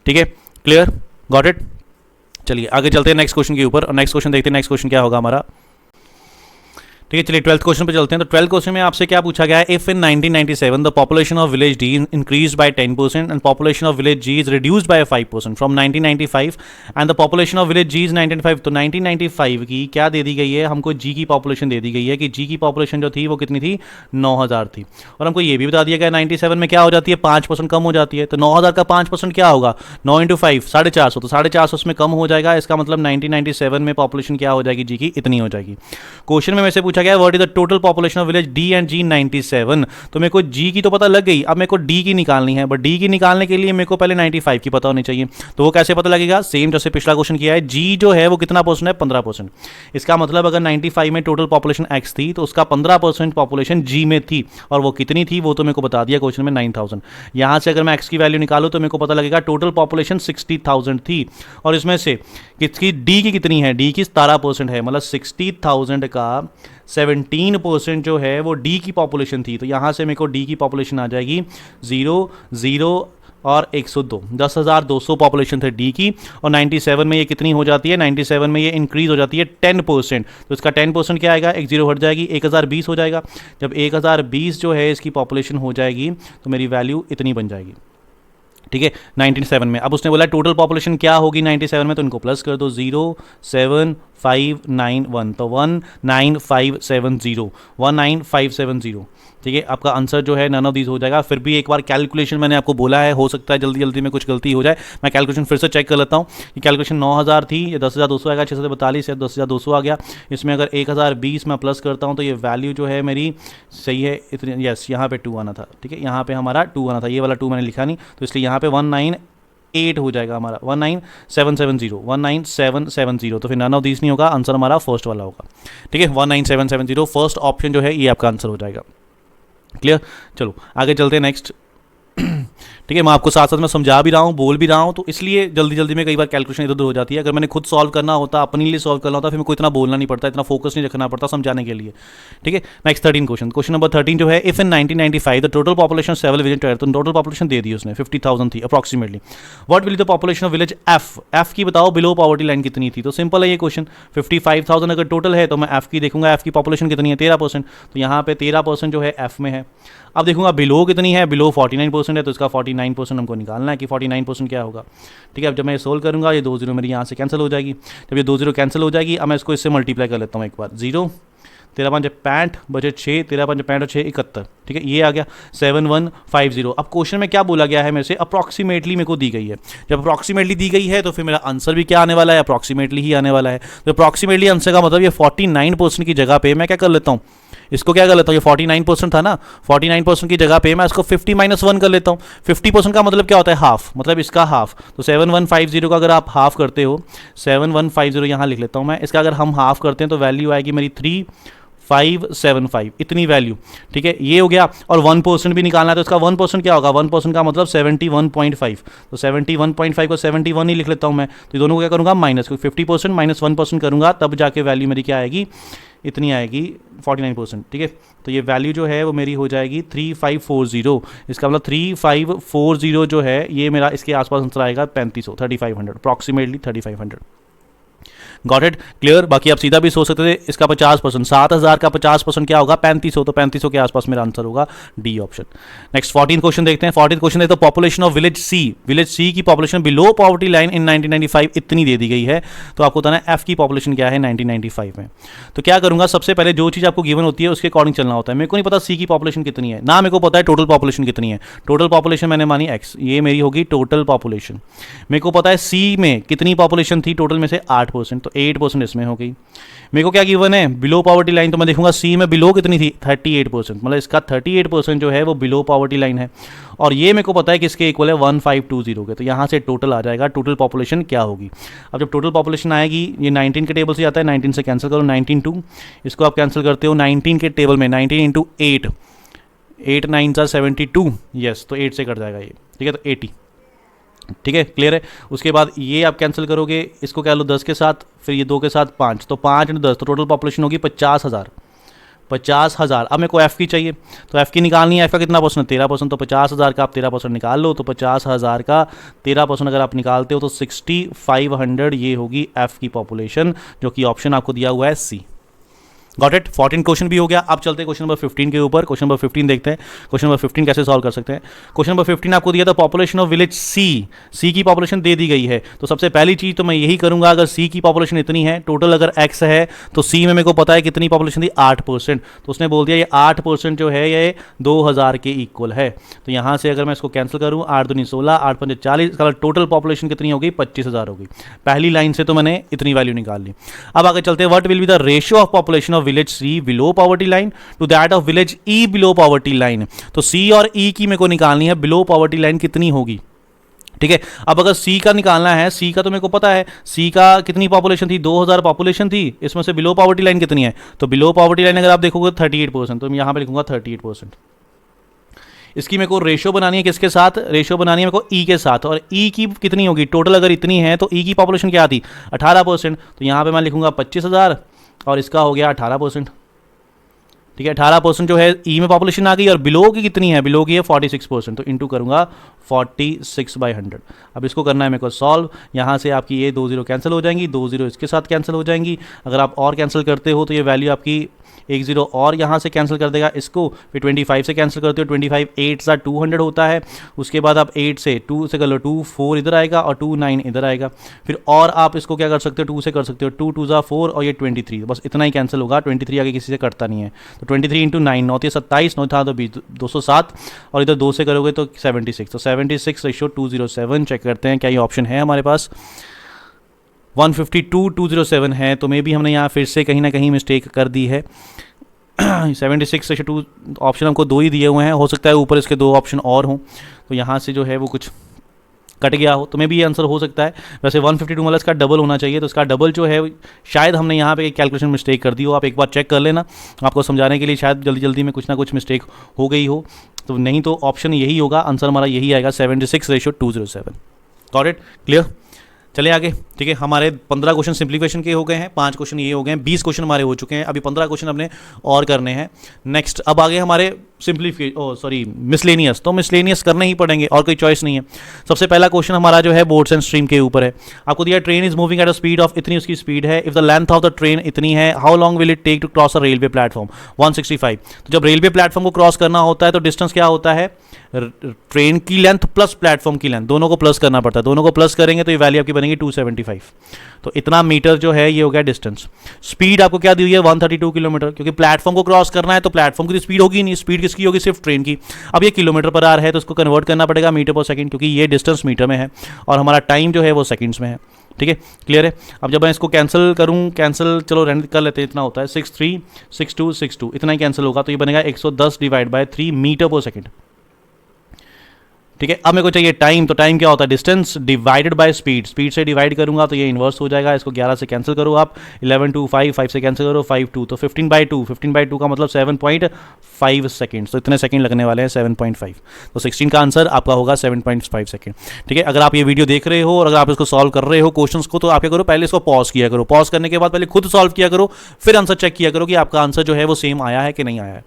ठीक है, क्लियर, गॉट इट। चलिए आगे चलते हैं नेक्स्ट क्वेश्चन के ऊपर, और नेक्स्ट क्वेश्चन देखते हैं। नेक्स्ट क्वेश्चन क्या होगा हमारा। ठीक है, चलिए 12th क्वेश्चन पे चलते हैं। तो 12th क्वेश्चन में आपसे क्या पूछा गया है, if in 1997 the population of village d increase by 10% and population of village g is reduced by 5% from 1995 and the population of village g is 1995। तो 1995 की क्या दे दी गई है, हमको जी की पॉपुलेशन दे दी गई है कि जी की पॉपुलेशन जो थी वो कितनी थी, 9000 थी। और हमको ये भी बता दिया गया 97 में क्या हो जाती है, 5% कम हो जाती है। तो 9000 का 5% क्या होगा, 9 × 5 450, तो 450 उसमें कम हो जाएगा। इसका मतलब 1997 में पॉपुलेशन क्या हो जाएगी, जी की इतनी हो जाएगी। क्वेश्चन में वैसे पूछा गया what is the total population of village D and G 97। तो मेरे को जी की तो पता लग गई, अब मेरे को डी की निकालनी है, बट डी की निकालने के लिए मेरे को पहले 95 की पता होनी चाहिए। तो वो कैसे पता लगेगा, सेम जैसे पिछला क्वेश्चन किया है, जी जो है वो कितना परसेंट है, 15%। इसका मतलब अगर 95 में टोटल पॉपुलेशन एक्स थी तो उसका 15% पॉपुलेशन जी में थी, और वो कितनी थी वो तो मेरे को बता दिया क्वेश्चन में, 9000। यहां से अगर मैं एक्स की वैल्यू निकालूं तो मेरे को पता लगेगा टोटल पॉपुलेशन 60,000 थी, और इसमें से किसकी डी की कितनी है, डी की 17% है, मतलब 60,000 का 17% जो है वो डी की पॉपुलेशन थी। तो यहाँ से मेरे को डी की पॉपुलेशन आ जाएगी 0, 0 और 102, 10,200 पॉपुलेशन थे डी की। और 97 में ये कितनी हो जाती है, 97 में ये इंक्रीज हो जाती है 10%। तो इसका 10% क्या आएगा, एक जीरो हट जाएगी, 1020 हो जाएगा। जब 1020 जो है इसकी पॉपुलेशन हो जाएगी तो मेरी वैल्यू इतनी बन जाएगी। ठीक है, 97 में। अब उसने बोला टोटल पॉपुलेशन क्या होगी 97 में, तो इनको प्लस कर दो, 07591, तो 19570, 19570। ठीक है, आपका आंसर जो है नन ऑफ दीज हो जाएगा। फिर भी एक बार कैलकुलेशन मैंने आपको बोला है, हो सकता है जल्दी जल्दी में कुछ गलती हो जाए, मैं कैलकुलेशन फिर से चेक कर लेता हूँ कि कैलकुलेशन 9000 थी, ये 10,200 आएगा, 642 है, 10,200 आ गया। इसमें अगर 1020 मैं प्लस करता हूँ तो ये वैल्यू जो है मेरी सही है इतनी, यस यहाँ पे 2 आना था। ठीक है, यहाँ पे हमारा 2 आना था, ये वाला 2 मैंने लिखा नहीं, तो इसलिए यहाँ पे 198 हो जाएगा हमारा, 19770, 19770। तो फिर नन ऑफ दीज नहीं होगा, आंसर हमारा फर्स्ट वाला होगा। ठीक है, 19770 फर्स्ट ऑप्शन जो है ये आपका आंसर हो जाएगा। क्लियर, चलो आगे चलते हैं नेक्स्ट। ठीक है, मैं आपको साथ साथ में समझा भी रहा हूँ, बोल भी रहा हूँ, तो इसलिए जल्दी जल्दी में कई बार कैलकुलेशन इधर उधर हो जाती है। अगर मैंने खुद सॉल्व करना होता, अपने लिए सॉल्व करना होता, फिर मेरे को इतना बोलना नहीं पड़ता, इतना फोकस नहीं रखना पड़ता समझाने के लिए। ठीक है, नेक्स्ट 13 क्वेश्चन, क्वेश्चन नंबर 13 जो है, if in 1995 the total population of several village, तो टोटल पॉपुलेशन दे दी उसने 50,000 थी approximately. What will the population of village F, F की बताओ बिलो पॉवर्टी लाइन कितनी थी। तो सिंपल है ये क्वेश्चन, 55,000 अगर टोटल है तो मैं एफ की देखूंगा, एफ की पॉपुलेशन कितनी है, 13%। तो यहाँ पे 13% जो है एफ में है। अब देखूंगा बिलो कितनी है, बिलो 49% है, तो इसका 49% हमको निकालना है कि 49% क्या होगा। ठीक है, अब जब मैं सोल्व करूंगा ये 2 0 मेरी यहाँ से कैंसिल हो जाएगी। जब ये 2 0 कैंसिल हो जाएगी, अब मैं इसको इससे मल्टीप्लाई कर लेता हूँ एक बार, 0 13 5 65 बचे 6, 13 5 65 और 6 71। ठीक है, ये आ गया 7150। अब क्वेश्चन में क्या बोला गया है मेरे से, अप्रॉक्सीमेटली मेरे को दी गई है। जब अप्रॉक्सीमेटली दी गई है तो फिर मेरा आंसर भी क्या आने वाला है, अप्रॉक्सीमेटली ही आने वाला है। तो अप्रॉक्सीमेटली आंसर का मतलब ये 49% की जगह पे मैं क्या कर लेता हूँ, इसको क्या कर लेता हूँ, ये 49% था ना, 49% की जगह पे मैं इसको 50 - 1 कर लेता हूँ। 50% का मतलब क्या होता है, हाफ, मतलब इसका हाफ। तो 7150 का अगर आप हाफ करते हो, 7150 यहाँ लिख लेता हूँ मैं, इसका अगर हम हाफ करते हैं तो वैल्यू आएगी मेरी 3575, इतनी वैल्यू। ठीक है, ये हो गया। और 1% भी निकालना है, तो इसका 1% क्या होगा, 1% का मतलब 71.5। तो 71.5 को 71 ही लिख लेता हूँ मैं। तो दोनों को क्या करूँगा, माइनस, क्योंकि 50% - 1% करूँगा तब जाके वैल्यू मेरी क्या आएगी, इतनी आएगी 49%। ठीक है, तो ये वैल्यू जो है वो मेरी हो जाएगी 3540। इसका मतलब 3540 जो है ये मेरा इसके आसपास आंसर आएगा 3500 अप्रॉक्सीमेटली 3500। Got it, clear. बाकी आप सीधा भी सोच सकते थे, इसका 50%, 7000 का 50% क्या होगा, 3500, तो 3500 के आसपास मेरा आंसर होगा डी ऑप्शन। नेक्स्ट 14 क्वेश्चन देखते हैं। 14 क्वेश्चन देखते हैं, population of village C, village C की population below poverty line in 1995 इतनी दे दी गई है। तो आपको बताना है एफ की पॉपुलेशन क्या है 1995 में। तो क्या करूंगा, सबसे पहले जो चीज़ आपको गिवन होती है उसके अकॉर्डिंग चलना होता है। मेरे को नहीं पता सी की पॉपुलेशन कितनी है, ना मेरे को पता है टोटल पॉपुलेशन कितनी है। टोटल पॉपुलेशन मैंने मानी एक्स, ये मेरी होगी टोटल पॉपुलेशन। मेरे को पता है सी में कितनी पॉपुलेशन थी टोटल में से 8%, तो 8% इसमें हो गई। मेरे को क्या गिवन है, बिलो पॉवर्टी लाइन, तो मैं देखूंगा सी में बिलो कितनी थी, 38%, मतलब इसका 38% जो है वो बिलो पॉवर्टी लाइन है। और ये मेरे को पता है किसके इक्वल है, 1520 के। तो यहाँ से टोटल आ जाएगा, टोटल पॉपुलेशन क्या होगी। अब जब टोटल पॉपुलेशन आएगी, ये 19 के टेबल से आता है, 19 से कैंसिल करो, 19 2, इसको आप कैंसिल करते हो 19 के टेबल में, 19 × 8, 8 9 72, यस, तो 8 से कट जाएगा ये। ठीक है, तो 80। ठीक है, क्लियर है। उसके बाद ये आप कैंसिल करोगे, इसको क्या लो 10 के साथ, फिर ये 2 के साथ 5, तो 5 × 10, तो टोटल पॉपुलेशन होगी 50,000। 50,000। अब मेरे को एफ की चाहिए, तो एफ की निकालनी है। एफ का कितना परसेंट, 13%, तो 50,000 का आप 13% निकाल लो। तो 50,000 का 13% अगर आप निकालते हो तो 6500 ये होगी एफ की पॉपुलेशन, जो कि ऑप्शन आपको दिया हुआ है सी। Got it. 14 क्वेश्चन भी हो गया। अब चलते हैं क्वेश्चन नंबर 15 के ऊपर। क्वेश्चन नंबर 15 देखते हैं क्वेश्चन नंबर 15 कैसे सॉल्व कर सकते हैं। क्वेश्चन नंबर 15 आपको दिया था पॉपुलेशन ऑफ विलेज सी की पॉपुलेशन दे दी गई है। तो सबसे पहली चीज तो मैं यही करूंगा, अगर सी की पॉपुलेशन इतनी है, टोटल अगर एक्स है, तो सी में मेरे को पता है कितनी पॉपुलेशन थी 8%, तो उसने बोल दिया ये 8% जो है ये 2000 के इक्वल है। तो यहां से अगर मैं इसको कैंसिल करूं, 8 दूनी 16, 8 पंजे 40, इसका टोटल पॉपुलेशन कितनी होगी 25,000 होगी। पहली लाइन से तो मैंने इतनी वैल्यू निकाल ली। अब आगे चलते हैं, what will be the ratio of population of village c below poverty line to that of village e below poverty line. तो सी और ई की मेरे को निकालनी है, बिलो पॉवर्टी लाइन कितनी होगी, ठीक है। अब अगर सी का निकालना है, सी का तो मेरे को पता है, सी का कितनी पॉपुलेशन थी, 2000 पॉपुलेशन थी, इसमें से बिलो पॉवर्टी लाइन कितनी है, तो बिलो पॉवर्टी लाइन अगर आप देखोगे 38%, तो मैं यहां पे लिखूंगा 38%। इसकी मेरे को रेशियो बनानी है, किसके साथ रेशियो बनानी है मेरे को, ई के साथ। और ई की कितनी होगी, टोटल अगर इतनी है तो ई की पॉपुलेशन क्या थी 18%, तो यहां पे मैं लिखूंगा 25,000 और इसका हो गया 18%, ठीक है। 18% जो है ई में पॉपुलेशन आ गई, और बिलो की कितनी है, बिलो की है 46%, तो इंटू करूंगा 46/100। अब इसको करना है मेरे को सॉल्व। यहाँ से आपकी ये 2 0 कैंसिल हो जाएंगी, 2 0 इसके साथ कैंसिल हो जाएंगी। अगर आप और कैंसिल करते हो तो ये वैल्यू आपकी 1 0 और यहाँ से कैंसिल कर देगा इसको, फिर 25 से कैंसिल करते हो, 25 8 सा 200 होता है। उसके बाद आप 8 से 2 से कर लो, 2 4 इधर आएगा और 2 9 इधर आएगा। फिर और आप इसको क्या कर सकते हो, 2 से कर सकते हो, 2 2 4 और ये 23, बस इतना ही कैंसिल होगा। 23 आगे किसी से कटता नहीं है, तो 23 इंटू 9, 9 × 27, 9 था तो 207, और इधर 2 से करोगे तो 76, तो 76/207। चेक करते हैं क्या ये ऑप्शन है हमारे पास, 152,207 है। तो मे भी हमने यहाँ फिर से कहीं ना कहीं मिस्टेक कर दी है। 76/2 ऑप्शन हमको 2 ही दिए हुए हैं, हो सकता है ऊपर इसके 2 ऑप्शन और हों, तो यहाँ से जो है वो कुछ कट गया हो, तो मे भी ये आंसर हो सकता है। वैसे 152 मतलब इसका डबल होना चाहिए, तो इसका डबल जो है शायद हमने यहाँ पे एक कैलकुलेशन मिस्टेक कर दी हो। आप एक बार चेक कर लेना, आपको समझाने के लिए शायद जल्दी जल्दी में कुछ ना कुछ मिस्टेक हो गई हो, तो नहीं तो ऑप्शन यही होगा, आंसर हमारा यही आएगा 76/207। Got it, clear. चले आगे, ठीक है। हमारे 15 क्वेश्चन सिंप्लीफिकेशन के हो गए हैं, 5 क्वेश्चन ये हो गए हैं, 20 क्वेश्चन हमारे हो चुके हैं। अभी 15 क्वेश्चन अपने और करने हैं। नेक्स्ट अब आगे हमारे मिसलेनियस, तो मिसलेनियस करने ही पड़ेंगे और कोई चॉइस नहीं है। सबसे पहला क्वेश्चन हमारा जो है बोर्ड्स एंड स्ट्रीम के ऊपर है। आपको दिया train is moving at a speed of, इतनी उसकी स्पीड है। If the length of the train इतनी है, how long will it take to cross a railway platform, 165। तो जब रेलवे प्लेटफॉर्म को क्रॉस करना होता है तो डिस्टेंस क्या होता है, ट्रेन की लेंथ प्लस प्लेटफॉर्म की लेंथ, दोनों को प्लस करना पड़ता है। दोनों को प्लस करेंगे तो ये वैल्यू आपकी बनेगी 275। तो इतना मीटर जो है ये हो गया डिस्टेंस। स्पीड आपको क्या दी हुई है 132 किलोमीटर, क्योंकि प्लेटफॉर्म को क्रॉस करना है तो प्लेटफॉर्म की स्पीड होगी नहीं, स्पीड किसकी होगी, सिर्फ ट्रेन की। अब ये किलोमीटर पर आवर है तो इसको कन्वर्ट करना पड़ेगा मीटर पर सेकंड, क्योंकि ये डिस्टेंस मीटर में है और हमारा टाइम जो है वो सेकंड्स में है, ठीक है। क्लियर है। अब जब मैं इसको कैंसिल करूं, कैंसिल चलो रेंड कर लेते हैं, इतना होता है 636262, इतना ही कैंसिल होगा, तो ये बनेगा 110/3 मीटर पर सेकंड, ठीक है। अब मेरे को चाहिए टाइम, तो टाइम क्या होता है, distance divided by speed. Speed से डिवाइड करूंगा तो ये इन्वर्स हो जाएगा। इसको 11 से कैंसिल करो आप, 11 2 5, 5 से कैंसिल करो 5 2, तो 15/2, 15/2 का मतलब 7.5 सेकेंड। तो इतने सेकंड लगने वाले हैं 7.5, तो 16 का आंसर आपका होगा 7.5 सेकंड, ठीक है। अगर आप ये वीडियो देख रहे हो और अगर आप इसको सॉल्व कर रहे हो क्वेश्चंस को, तो आप क्या करो, पहले इसको पॉज किया करो, पॉज करने के बाद पहले खुद सॉल्व किया करो, फिर आंसर चेक किया करो कि आपका आंसर जो है वो सेम आया है कि नहीं आया है।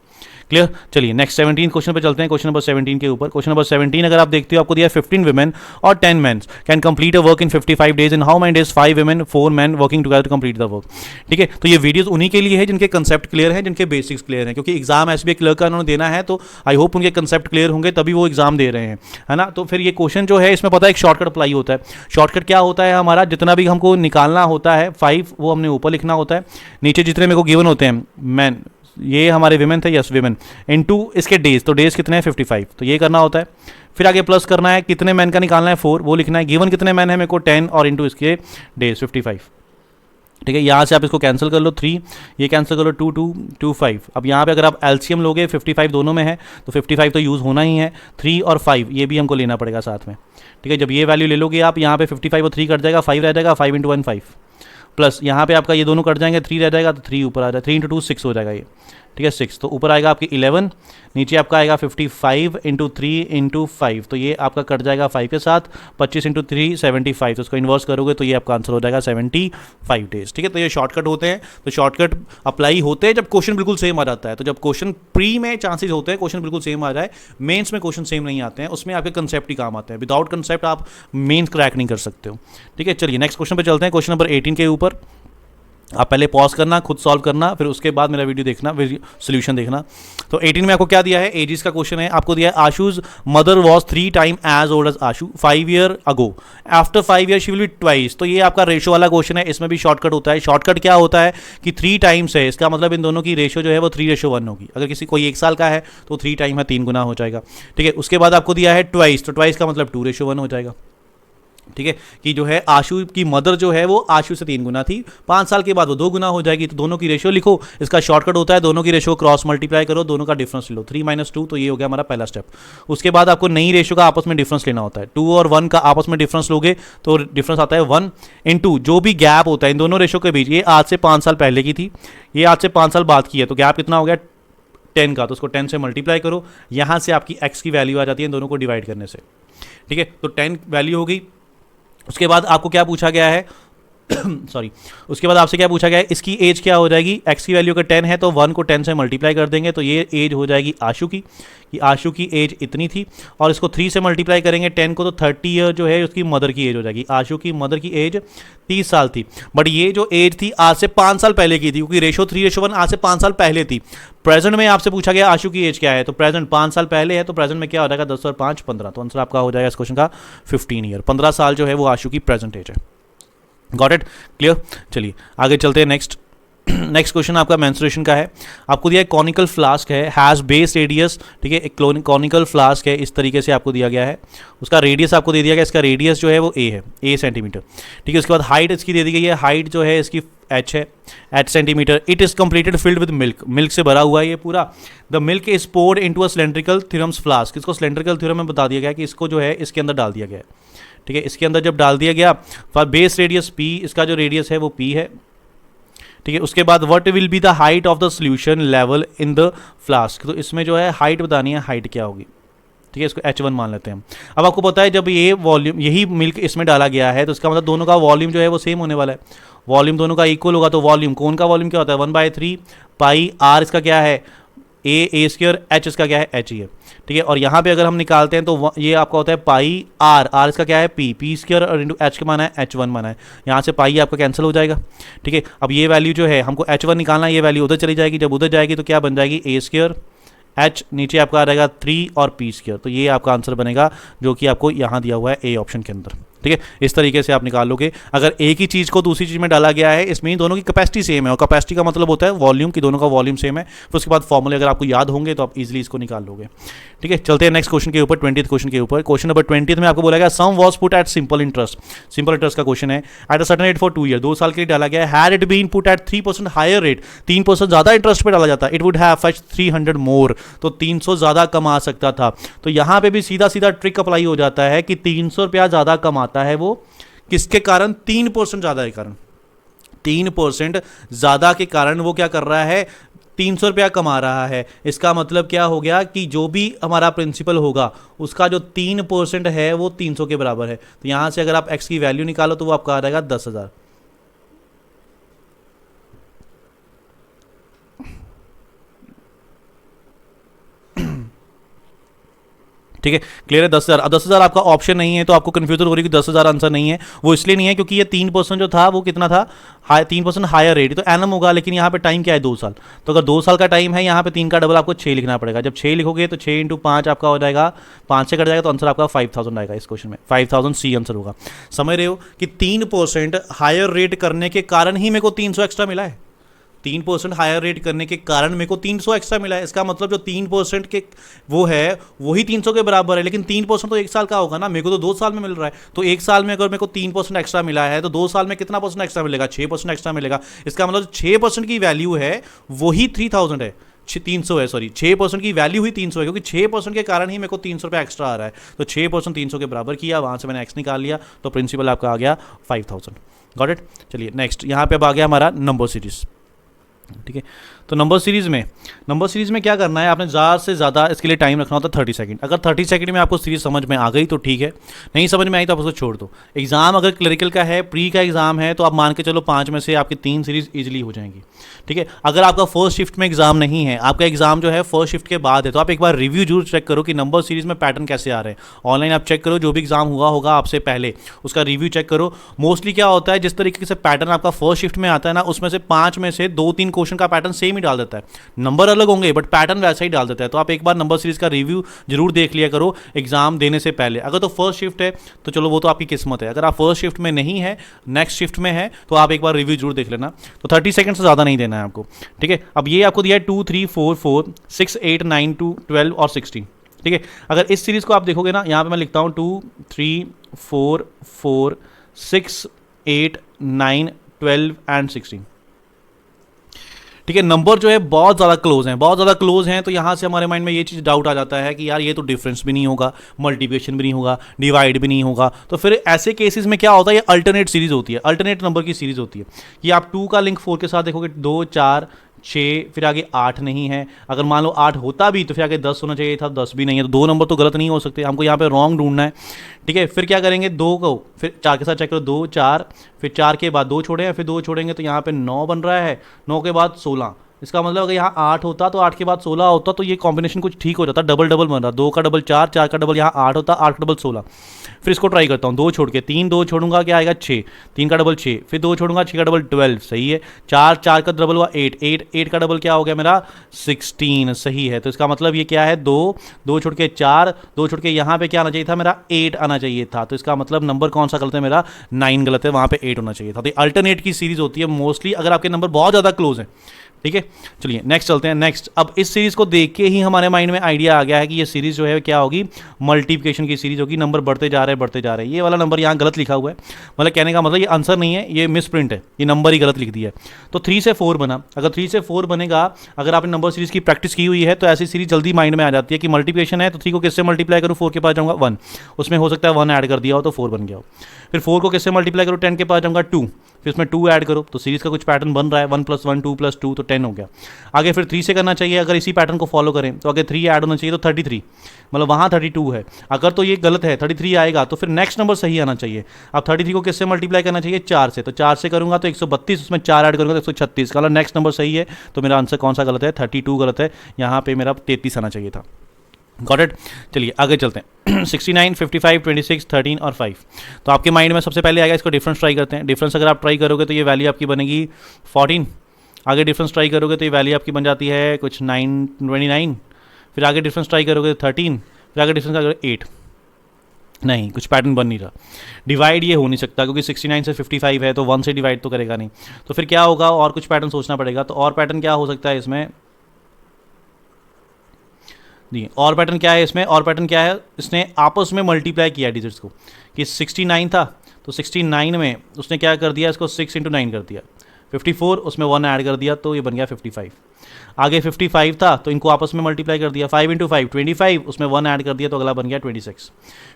क्लियर। चलिए नेक्स्ट 17 क्वेश्चन पे चलते हैं, क्वेश्चन नंबर 17 के ऊपर। क्वेश्चन नंबर 17 अगर आप देखते हो, आपको दिया 15 women और 10 men can complete a work in 55 days, in how many days 5 women 4 men working together to complete the work, ठीक है। तो ये वीडियोस उन्हीं के लिए है जिनके कंसेप्ट क्लियर है, जिनके बेसिक्स क्लियर है, क्योंकि एग्जाम एसबीआई क्लर्क का उन्होंने देना है, तो आई होप उनके कंसेप्ट क्लियर होंगे तभी वो एग्जाम दे रहे हैं, है ना। तो फिर ये क्वेश्चन जो है इसमें पता है एक शॉर्टकट अप्लाई होता है। शॉर्टकट क्या होता है हमारा, जितना भी हमको निकालना होता है 5 वो हमने ऊपर लिखना होता है, नीचे जितने मेरे को गिवन होते हैं मैन, ये हमारे विमेन थे, यस विमेन, इनटू इसके डेज, तो डेज कितने हैं 55, तो ये करना होता है। फिर आगे प्लस करना है, कितने मैन का निकालना है 4, वो लिखना है। गिवन कितने मैन है मेरे को 10 और इनटू इसके डेज 55, ठीक है। यहाँ से आप इसको कैंसिल कर लो 3, ये कैंसिल कर लो 2 2 2 5। अब यहाँ पे अगर आप एलसीएम लोगे 55 दोनों में है तो 55 तो यूज़ होना ही है, 3 और 5 ये भी हमको लेना पड़ेगा साथ में, ठीक है। जब ये वैल्यू ले लोगे आप, यहाँ पे 55 और 3 कट जाएगा, 5 रह जाएगा, 5 × 1 5, प्लस यहाँ पे आपका ये दोनों कट जाएंगे, 3 रह जाएगा, तो 3 ऊपर आ जाएगा, 3 × 2 6 हो जाएगा ये, ठीक है 6। तो ऊपर आएगा आपकी 11, नीचे आपका आएगा 55 × 3 × 5, तो ये आपका कट जाएगा 5 के साथ, 25 × 3 75, तो इसको इन्वर्स करोगे तो ये आपका आंसर हो जाएगा 75 डेज, ठीक है। तो ये शॉर्टकट होते हैं, तो शॉर्टकट अप्लाई होते हैं जब क्वेश्चन बिल्कुल सेम आ जाता है। तो जब क्वेश्चन प्री में चांसेस होते हैं क्वेश्चन बिल्कुल सेम आ जाए, मेंस में क्वेश्चन सेम नहीं आते हैं, उसमें आपके कंसेप्ट ही काम आते हैं। विदाउट कंसेप्ट आप मेंस क्रैक नहीं कर सकते हो, ठीक है। चलिए नेक्स्ट क्वेश्चन पे चलते हैं, क्वेश्चन नंबर 18 के ऊपर। आप पहले पॉज करना, खुद सॉल्व करना, फिर उसके बाद मेरा वीडियो देखना, फिर सोल्यूशन देखना। तो 18 में आपको क्या दिया है, एजिस का क्वेश्चन है। आपको दिया है Ashu's mother was 3 time as old as Ashu 5 year ago, after 5 year she will be twice. तो ये आपका रेशो वाला क्वेश्चन है, इसमें भी शॉर्टकट होता है। शॉर्टकट क्या होता है कि 3 टाइम्स है, इसका मतलब इन दोनों की रेशो जो है वो 3:1 होगी। अगर किसी कोई 1 साल का है तो 3 टाइम है, 3 गुना हो जाएगा। ठीक है, उसके बाद आपको दिया है ट्वाइस, तो ट्वाइस का मतलब 2:1 हो जाएगा। ठीक है, कि जो है आशु की मदर जो है वो आशु से 3 गुना थी, 5 साल के बाद वो 2 गुना हो जाएगी। तो दोनों की रेशियो लिखो, इसका शॉर्टकट होता है दोनों की रेशियो क्रॉस मल्टीप्लाई करो, दोनों का डिफरेंस लो 3 - 2। तो ये हो गया हमारा पहला स्टेप। उसके बाद आपको नई रेशियो का आपस में डिफरेंस लेना होता है। 2 और 1 का आपस में डिफरेंस लोगे तो डिफरेंस आता है 1 × जो भी गैप होता है इन दोनों रेशियो के बीच। ये आज से 5 साल पहले की थी, ये आज से 5 साल बाद की है, तो गैप कितना हो गया 10 का। तो उसको 10 से मल्टीप्लाई करो, यहां से आपकी x की वैल्यू आ जाती है इन दोनों को डिवाइड करने से। ठीक है, तो 10 वैल्यू हो गई। उसके बाद आपको क्या पूछा गया है सॉरी, उसके बाद आपसे क्या पूछा गया है, इसकी एज क्या हो जाएगी। x की वैल्यू का 10 है तो 1 को 10 से मल्टीप्लाई कर देंगे, तो ये एज हो जाएगी आशु की, कि आशु की एज इतनी थी। और इसको 3 से मल्टीप्लाई करेंगे 10 को, तो 30 ईयर जो है उसकी मदर की एज हो जाएगी। आशु की मदर की एज 30 साल थी, बट ये जो एज थी आज से 5 साल पहले की थी, क्योंकि रेशो 3:1 आज से 5 साल पहले थी। प्रेजेंट में आपसे पूछा गया आशु की एज क्या है, तो प्रेजेंट 5 साल पहले है, तो प्रेजेंट में क्या हो जाएगा 10 और 5 15। तो आंसर आपका हो जाएगा इस क्वेश्चन का 15 ईयर। 15 साल जो है वो आशु की प्रेजेंट एज है। Got it, clear. चलिए आगे चलते हैं नेक्स्ट। नेक्स्ट क्वेश्चन आपका मेंस्ट्रुएशन का है। आपको दिया है कॉनिकल फ्लास्क है, हैज़ बेस रेडियस। ठीक है, एक कॉनिकल फ्लास्क है, इस तरीके से आपको दिया गया है। उसका रेडियस आपको दे दिया गया, इसका रेडियस जो है वो a है, a सेंटीमीटर। ठीक है, उसके बाद हाइट इसकी दे दी गई है, हाइट जो है इसकी h है, h centimetre. It is completed filled with milk, milk से भरा हुआ है ये पूरा। The milk is poured into a cylindrical theorems flask. इसको सिलेंड्रिकल थ्योरम में बता दिया गया कि इसको जो है इसके अंदर डाल दिया गया है। ठीक है, इसके अंदर जब डाल दिया गया, फॉर बेस रेडियस p, इसका जो रेडियस है वो p है। ठीक है, उसके बाद what will be the height of the solution level in the flask. तो इसमें जो है हाइट बतानी है, हाइट क्या होगी। ठीक है, इसको h1 मान लेते हैं। अब आपको पता है जब ये वॉल्यूम, यही मिल्क इसमें डाला गया है, तो इसका मतलब दोनों का वॉल्यूम जो है वो सेम होने वाला है। वॉल्यूम दोनों का इक्वल होगा, तो वॉल्यूम, कौन का वॉल्यूम क्या होता है 1/3 पाई r, इसका क्या है a², h इसका क्या है h ही है। ठीक है, और यहाँ पे अगर हम निकालते हैं तो ये आपका होता है पाई r इसका क्या है p² और इंटू h का माना है h1 माना है। यहाँ से पाई आपका कैंसिल हो जाएगा। ठीक है, अब ये वैल्यू जो है हमको h1 निकालना है, ये वैल्यू उधर चली जाएगी। जब उधर जाएगी तो क्या बन जाएगी a², h नीचे आपका आ जाएगा 3 और p²। तो ये आपका आंसर बनेगा जो कि आपको यहाँ दिया हुआ है ए ऑप्शन के अंदर। ठीक है, इस तरीके से आप निकाल लोगे। अगर एक ही चीज़ को दूसरी चीज़ में डाला गया है, इसमें दोनों की कैपेसिटी सेम है, और कैपेसिटी का मतलब होता है वॉल्यूम की, दोनों का वॉल्यूम सेम है। फिर उसके बाद फॉर्मूले अगर आपको याद होंगे तो आप इजीली इसको निकाल लोगे। ठीक है, चलते हैं नेक्स्ट क्वेश्चन के ऊपर, 20th क्वेश्चन के ऊपर। क्वेश्चन नंबर 20 में आपको बोला गया sum was put at simple interest. Simple interest का क्वेश्चन है। At a certain rate for 2 year, 2 साल के लिए डाला गया है। Had it been put at 3% higher rate, 3% ज़्यादा इंटरेस्ट पे डाला जाता, इट वुड हैव फच 300 मोर, तो 300 ज़्यादा कमा सकता था। तो यहाँ पे भी सीधा सीधा ट्रिक अप्लाई हो जाता है कि 300 रुपया ज़्यादा कमाता है वो किसके कारण, 3% ज़्यादा के कारण। 3% ज़्यादा के कारण वो क्या कर रहा है, 300 रुपया कमा रहा है। इसका मतलब क्या हो गया कि जो भी हमारा प्रिंसिपल होगा उसका जो 3% है वो 300 के बराबर है। तो यहाँ से अगर आप x की वैल्यू निकालो तो वो आपका आ जाएगा 10,000। ठीक है, क्लियर है। 10,000। अब 10,000 आपका ऑप्शन नहीं है तो आपको कन्फ्यूजन हो रही है कि 10,000 आंसर नहीं है। वो इसलिए नहीं है क्योंकि ये 3% जो था वो कितना था, 3% हायर रेट, तो एनम होगा। लेकिन यहाँ पे टाइम क्या है 2 साल, तो अगर 2 साल का टाइम है यहाँ पे 3 का डबल आपको 6 लिखना पड़ेगा। जब 6 लिखोगे तो 6 × 5 आपका हो जाएगा, 5 से कट जाएगा तो आंसर आपका 5,000 आएगा। इस क्वेश्चन में 5,000 सी आंसर होगा। समझ रहे हो कि 3% हायर रेट करने के कारण ही मेरे को 300 एक्स्ट्रा मिला है। 3% हायर रेट करने के कारण मेरे को 300 एक्स्ट्रा मिला है। इसका मतलब जो 3% के वो है वही 300 के बराबर है, लेकिन 3% तो 1 साल का होगा ना, मेरे को तो 2 साल में मिल रहा है। तो 1 साल में अगर मेरे को 3% एक्स्ट्रा मिला है तो 2 साल में कितना परसेंट एक्स्ट्रा मिलेगा, 6% एक्स्ट्रा मिलेगा। इसका मतलब 6% की वैल्यू है वही 3,000 है, 300 है, सॉरी 6% की वैल्यू ही 300 है, क्योंकि 6% के कारण ही मेरे को 300 रुपये एक्स्ट्रा आ रहा है। तो 6% 300 के बराबर किया, वहाँ से मैंने एक्स निकाल लिया, तो प्रिंसिपल आपका आ गया 5,000। Got it. चलिए नेक्स्ट, यहाँ पे अब आ गया हमारा नंबर सीरीज। ठीक है। तो नंबर सीरीज़ में क्या करना है, आपने ज़्यादा से ज़्यादा इसके लिए टाइम रखना होता है 30 सेकंड। अगर 30 सेकंड में आपको सीरीज़ समझ में आ गई तो ठीक है, नहीं समझ में आई तो आप उसको छोड़ दो। एग्जाम अगर क्लरिकल का है, प्री का एग्जाम है, तो आप मान के चलो 5 में से आपकी 3 सीरीज़ ईजिली हो जाएंगी। ठीक है। अगर आपका फर्स्ट शिफ्ट में एग्जाम नहीं है, आपका एग्जाम जो है फर्स्ट शिफ्ट के बाद है, तो आप एक बार रिव्यू जरूर चेक करो कि नंबर सीरीज़ में पैटर्न कैसे आ रहे हैं। ऑनलाइन आप चेक करो, जो भी एग्जाम हुआ होगा आपसे पहले उसका रिव्यू चेक करो। मोस्टली क्या होता है, जिस तरीके से पैटर्न आपका फर्स्ट शिफ्ट में आता है ना, उसमें से 5 में से 2-3 क्वेश्चन का पैटर्न सेम ही डाल देता है। नंबर अलग होंगे बट पैटर्न वैसा ही डाल देता है। तो आप एक बार नंबर सीरीज का रिव्यू जरूर देख लिया करो एग्जाम देने से पहले। अगर तो फर्स्ट शिफ्ट है तो चलो वो तो आपकी किस्मत है, अगर आप फर्स्ट शिफ्ट में नहीं है, नेक्स्ट शिफ्ट में है, तो आप एक बार रिव्यू जरूर देख लेना। तो 30 सेकंड से ज़्यादा नहीं देना है आपको। ठीक है। अब ये आपको दिया है 2, 3, 4, 4, 6, 8, 9, 2, 12 और 16। ठीक है। अगर इस सीरीज को आप देखोगे ना, यहाँ पे मैं लिखता हूँ 2, 3, 4, 4, 6, 8, 9, 12 एंड 16। ठीक है। नंबर जो है बहुत ज़्यादा क्लोज हैं, तो यहाँ से हमारे माइंड में ये चीज़ डाउट आ जाता है कि यार ये तो डिफरेंस भी नहीं होगा, मल्टीप्लिकेशन भी नहीं होगा, डिवाइड भी नहीं होगा। तो फिर ऐसे केसेस में क्या होता है, ये अल्टरनेट सीरीज होती है, अल्टरनेट नंबर की सीरीज होती है। ये आप 2 का लिंक 4 के साथ देखोगे, 2, 4, 6, फिर आगे 8 नहीं है। अगर मान लो 8 होता भी तो फिर आगे 10 होना चाहिए था, 10 भी नहीं है, तो 2 नंबर तो गलत नहीं हो सकते, हमको यहाँ पे रॉन्ग ढूंढना है। ठीक है। फिर क्या करेंगे, 2 को फिर 4 के साथ चेक करो, 2, 4, फिर 4 के बाद 2 छोड़े हैं, फिर 2 छोड़ेंगे तो यहाँ पे 9 बन रहा है, 9 के बाद 16। इसका मतलब अगर यहाँ 8 होता तो 8 के बाद 16 होता तो ये कॉम्बिनेशन कुछ ठीक हो जाता, डबल डबल बन रहा, 2 का डबल 4, 4 का डबल यहाँ 8 होता, 8 का डबल 16। फिर इसको ट्राई करता हूँ, 2 छोड़ के 3, 2 छोड़ूंगा क्या आएगा 6, 3 का डबल 6, फिर 2 छोड़ूंगा 6 का डबल 12, सही है। 4, 4 का डबल हुआ 8, 8, 8 का डबल क्या हो गया मेरा 16, सही है। तो इसका मतलब ये क्या है, 2, 2 छोड़ के 4, 2 छोड़ के यहाँ पे क्या आना चाहिए था मेरा 8 आना चाहिए था। तो इसका मतलब नंबर कौन सा गलत है मेरा, 9 गलत है, वहाँ पे 8 होना चाहिए था। तो अल्टरनेट की सीरीज होती है मोस्टली अगर आपके नंबर बहुत ज़्यादा क्लोज है। ठीक है। चलिए नेक्स्ट चलते हैं। नेक्स्ट, अब इस सीरीज को देख के ही हमारे माइंड में आइडिया आ गया है कि ये सीरीज जो है क्या होगी, मल्टीप्लिकेशन की सीरीज होगी। नंबर बढ़ते जा रहे हैं, ये वाला नंबर यहाँ गलत लिखा हुआ है, मतलब कहने का मतलब ये आंसर नहीं है, ये मिस प्रिंट है, ये नंबर ही गलत लिख दिया है। तो 3 से 4 बना, अगर 3 से 4 बनेगा, अगर आपने नंबर सीरीज की प्रैक्टिस की हुई है तो ऐसी सीरीज जल्दी माइंड में आ जाती है कि मल्टीप्लिकेशन है तो 3 को किससे मल्टीप्लाई करूँ, 4 के पास जाऊँगा 1, उसमें हो सकता है 1 ऐड कर दिया हो तो 4 बन गया हो। फिर 4 को किससे मल्टीप्लाई करो, 10 के पास जाऊँगा 2, फिर उसमें 2 ऐड करो तो सीरीज का कुछ पैटर्न बन रहा है, 1 + 1 2 + 2 तो 10 हो गया। आगे फिर 3 से करना चाहिए, अगर इसी पैटर्न को फॉलो करें तो आगे 3 ऐड होना चाहिए तो 33, मतलब वहाँ 32 है। अगर तो ये गलत है, 33 आएगा तो फिर नेक्स्ट नंबर सही आना चाहिए। अब 33 को किससे मल्टीप्लाई करना चाहिए, 4 से, तो 4 से करूँगा तो 132, उसमें 4 ऐड करूँगा तो 136, मतलब नेक्स्ट नंबर सही है। तो मेरा आंसर कौन सा गलत है, 32 गलत है, यहाँ पे मेरा 33 आना चाहिए था। Got it. चलिए आगे चलते हैं। 69, 55, 26, 13 और 5। तो आपके माइंड में सबसे पहले आएगा, इसको डिफरेंस ट्राई करते हैं। डिफरेंस अगर आप ट्राई करोगे तो ये वैल्यू आपकी बनेगी 14। आगे डिफरेंस ट्राई करोगे तो ये वैल्यू आपकी बन जाती है कुछ 29। फिर आगे डिफरेंस ट्राई करोगे तो 13, फिर आगे डिफरेंस करोगे 8। नहीं, कुछ पैटर्न बन नहीं रहा। डिवाइड ये हो नहीं सकता क्योंकि 69 से 55 है तो 1 से डिवाइड तो करेगा नहीं। तो फिर क्या होगा, और कुछ पैटर्न सोचना पड़ेगा। तो और पैटर्न क्या हो सकता है इसमें, और पैटर्न क्या है इसमें, और पैटर्न क्या है, इसने आपस में मल्टीप्लाई किया डिजिट्स को, कि 69 था तो 69 में उसने क्या कर दिया, इसको 6 × 9 कर दिया। 54 उसमें 1 ऐड कर दिया तो ये बन गया 55। आगे 55 था तो इनको आपस में मल्टीप्लाई कर दिया, 5 × 5 25, उसमें 1 ऐड कर दिया तो अगला बन गया 26।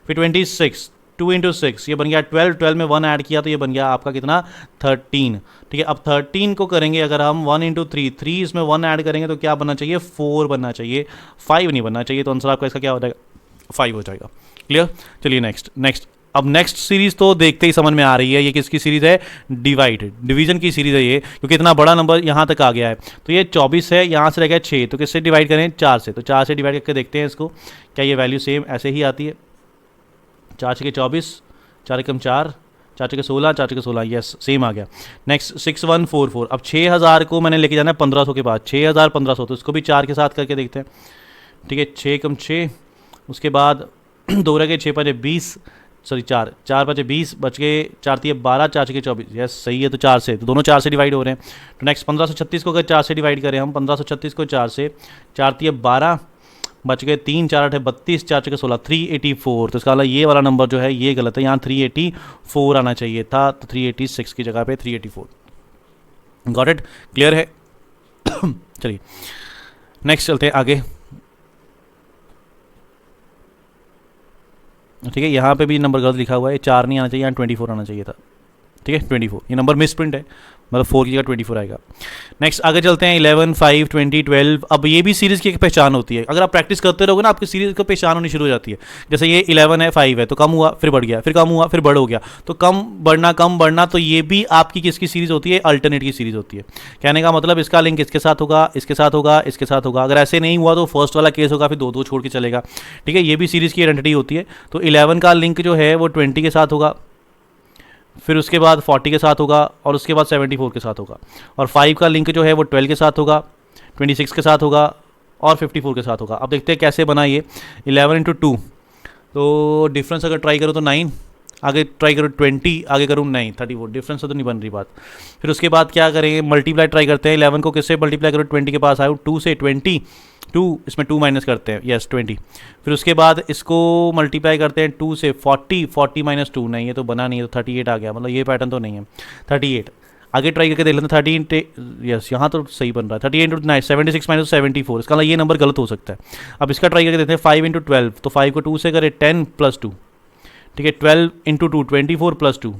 फिर 26 2 × 6 ये बन गया 12, 12 में 1 ऐड किया तो ये बन गया आपका कितना 13। ठीक है। अब 13 को करेंगे अगर हम 1 × 3, 3 इसमें 1 ऐड करेंगे तो क्या बनना चाहिए, 4 बनना चाहिए, 5 नहीं बनना चाहिए। तो आंसर आपका इसका क्या हो जाएगा, 5 हो जाएगा। क्लियर। चलिए नेक्स्ट। अब नेक्स्ट सीरीज तो देखते ही समझ में आ रही है, ये किसकी सीरीज है, डिवीजन की सीरीज है ये, क्योंकि इतना बड़ा नंबर यहाँ तक आ गया है। तो ये 24 है, यहाँ से रह गया 6, तो किससे डिवाइड करें, 4 से। तो 4 से डिवाइड करके देखते हैं इसको, क्या ये वैल्यू सेम ऐसे ही आती है। 4 × 24, 4 × 4, 4 × 16, 4 × 16, यस सेम आ गया। नेक्स्ट 6144। अब 6000 को मैंने लेके जाना है 1500 के बाद, 6000 1500, तो इसको भी 4 के साथ करके देखते हैं। ठीक है। 6 × 6, उसके बाद 2 रह गए, 6 × 5 = 20, सॉरी 4 × 5 = 20, बच गए 4 × 3 = 12, 4 × 6 = 24, यस सही है। तो 4 से, तो दोनों 4 से डिवाइड हो रहे हैं। तो नेक्स्ट 1536 को अगर 4 से डिवाइड करें हम, 1536 को 4 से, 4 × 3 = 12, बच गए 3, 4 × 8 = 32, 4 × 6 = 16, 384। तो इसका मतलब ये वाला नंबर जो है ये गलत है, यहाँ 384 आना चाहिए था, तो 386 की जगह पे 384। Got it. क्लियर है। चलिए नेक्स्ट चलते हैं आगे। ठीक है। यहाँ पे भी नंबर गलत लिखा हुआ है, 4 नहीं आना चाहिए, यहाँ 24 आना चाहिए था। ठीक है 24, ये नंबर मिस प्रिंट है, मतलब 4 की जगह 24 आएगा। नेक्स्ट आगे चलते हैं 11, 5, 20, 12। अब ये भी सीरीज़ की एक पहचान होती है, अगर आप प्रैक्टिस करते रहोगे ना आपकी सीरीज़ को पहचान होनी शुरू हो जाती है। जैसे ये 11 है, 5 है, तो कम हुआ फिर बढ़ गया, फिर कम हुआ फिर बढ़ हो गया, तो कम बढ़ना, तो ये भी आपकी किसकी सीरीज़ होती है, अल्टरनेट की सीरीज़ होती है। कहने का मतलब इसका लिंक इसके साथ होगा, इसके साथ होगा, इसके साथ होगा। अगर ऐसे नहीं हुआ तो फर्स्ट वाला केस होगा, फिर दो दो छोड़ के चलेगा, ठीक है। ये भी सीरीज़ की आइडेंटिटी होती है। तो 11 का लिंक जो है वो 20 के साथ होगा, फिर उसके बाद 40 के साथ होगा, और उसके बाद 74 के साथ होगा। और 5 का लिंक जो है वो 12 के साथ होगा, 26 के साथ होगा, और 54 के साथ होगा। अब देखते हैं कैसे बना ये 11 इंटू 2, तो डिफरेंस अगर ट्राई करो तो 9, आगे ट्राई करो 20, आगे करूँ 9, 34, डिफरेंस से तो नहीं बन रही बात। फिर उसके बाद क्या करेंगे, मल्टीप्लाई ट्राई करते हैं। 11 को किससे मल्टीप्लाई करो, 20 के पास आए 2 से, 20, 2 इसमें 2 माइनस करते हैं, यस 20। फिर उसके बाद इसको मल्टीप्लाई करते हैं 2 से, 40, 40 माइनस 2, नहीं ये तो बना नहीं है, तो 38 आ गया, मतलब ये पैटर्न तो नहीं है 38। आगे ट्राई करके देख लेते हैं 13, यस यहाँ तो सही बन रहा है, 38 इंटू 9, 76 माइनस 74, इसका मतलब ये नंबर गलत हो सकता है। अब इसका ट्राई करके देते हैं 5 इंटू 12, तो 5 को 2 से करें 10 प्लस 2, ठीक है। 12 इंटू 2 24 प्लस 2,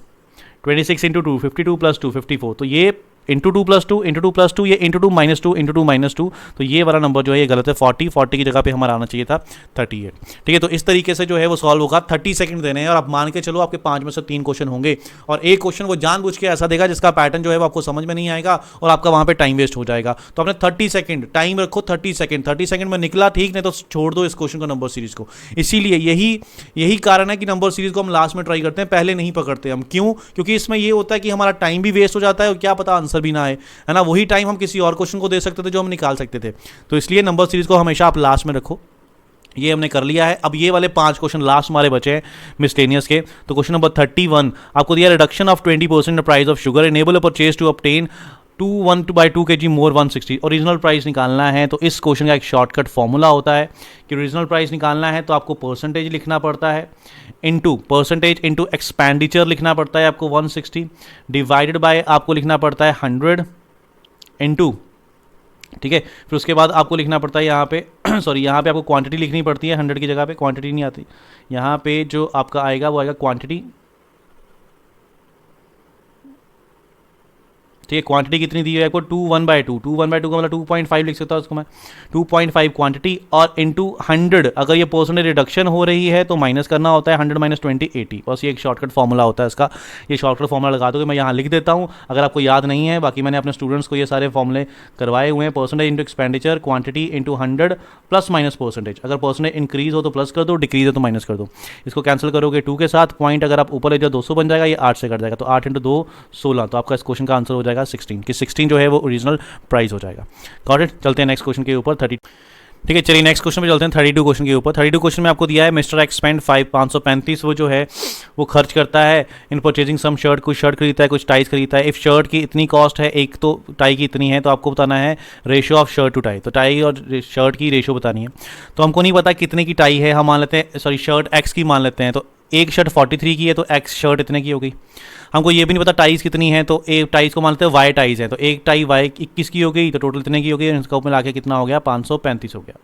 26 इंटू 2 52 प्लस 2 54, तो ये इंटू 2 प्लस 2 इंटू 2 प्लस 2, ये इंटू 2 माइनस 2 इंटू 2 माइनस 2, तो ये वाला नंबर जो है ये गलत है। 40 की जगह पे हमारा आना चाहिए था 38, ठीक है। तो इस तरीके से जो है वो सॉल्व होगा। 30 सेकंड देने हैं, और आप मान के चलो आपके 5 में से 3 क्वेश्चन होंगे, और एक क्वेश्चन वो जानबूझ के ऐसा देगा जिसका पैटर्न जो है वो आपको समझ में नहीं आएगा, और आपका वहाँ पे टाइम वेस्ट हो जाएगा। तो आपने 30 सेकंड टाइम रखो, 30 सेकंड में निकला ठीक, नहीं तो छोड़ दो इस क्वेश्चन को, नंबर सीरीज को। इसीलिए यही कारण है कि नंबर सीरीज को हम लास्ट में ट्राई करते हैं, पहले नहीं पकड़ते हम। क्यों? क्योंकि इसमें ये होता है कि हमारा टाइम भी वेस्ट हो जाता है, और क्या पता आंसर भी ना आए, है ना। वही टाइम हम किसी और क्वेश्चन को दे सकते थे जो हम निकाल सकते थे। तो इसलिए नंबर सीरीज को हमेशा आप लास्ट में रखो। ये हमने कर लिया है। अब ये वाले 5 क्वेश्चन लास्ट हमारे बचे हैं मिसलेनियस के। तो क्वेश्चन नंबर 31 आपको दिया, reduction of 20% the price of sugar enable a purchase to obtain 2 kg more 160। Original price निकालना है, तो इस क्वेश्चन का एक शॉर्टकट फॉर्मूला होता है कि ओरिजिनल प्राइस निकालना है तो आपको परसेंटेज लिखना पड़ता है, इंटू परसेंटेज इंटू एक्सपेंडिचर लिखना पड़ता है आपको 160, डिवाइडेड बाय आपको लिखना पड़ता है 100 इंटू, ठीक है। फिर उसके बाद आपको लिखना पड़ता है यहाँ पे सॉरी यहाँ पे आपको क्वांटिटी लिखनी पड़ती है, 100 की जगह पे क्वांटिटी नहीं आती, यहाँ पे जो आपका आएगा वो आएगा क्वांटिटी, ठीक है। क्वांटिटी कितनी दी है आपको 2/1/2, 2/1/2 का मतलब 2.5 लिख सकता हूँ उसको मैं, 2.5 क्वांटिटी, और इंटू 100 अगर ये परसेंटेज रिडक्शन हो रही है तो माइनस करना होता है 100 माइनस 20 80, बस ये एक शॉर्टकट फॉर्मूला होता है इसका। ये शॉर्टकट फॉर्मूला लगा दो कि मैं यहाँ लिख देता हूँ अगर आपको याद नहीं है, बाकी मैंने अपने स्टूडेंट्स को ये सारे फॉर्मूले करवाए हुए हैं। Percentage into expenditure, quantity into 100 plus minus percentage, अगर परसेंटेज इंक्रीज हो तो प्लस कर दो, डिक्रीज हो तो माइनस कर दो। इसको कैंसिल करोगे 2 के साथ, पॉइंट अगर आप ऊपर ले जाओ 200 बन जाएगा, ये 8 से कट जाएगा, तो 8 इंटू 2 16, तो आपका इस क्वेश्चन का आंसर हो जाएगा 16, कि 16 जो है वो ओरिजिनल प्राइस हो जाएगा। Got it. चलते हैं नेक्स्ट क्वेश्चन के ऊपर 30, ठीक है। चलिए नेक्स्ट क्वेश्चन पे चलते हैं 32 क्वेश्चन के ऊपर। 32 क्वेश्चन में आपको दिया है मिस्टर एक्स स्पेंड 535, वो जो है वो खर्च करता है इन परचेजिंग सम शर्ट, कुछ शर्ट खरीदता है कुछ टाइज खरीदता है। इफ शर्ट की इतनी कॉस्ट है, एक तो टाई की इतनी है, तो आपको बताना है ratio of shirt to tie, तो टाई और शर्ट की रेशियो बतानी है। तो हमको नहीं पता कितने की टाई है, हम मान लेते हैं सॉरी शर्ट एक्स की मान लेते हैं, तो एक शर्ट 43 की है तो एक्स शर्ट इतने की हो गई। हमको ये भी नहीं पता टाइज कितनी है, तो एक टाइज को मानते हैं वाई टाइज है, तो एक टाई वाई 21 की हो गई, तो टोटल इतने की हो गई, इसका मिला के कितना हो गया 535 हो गया।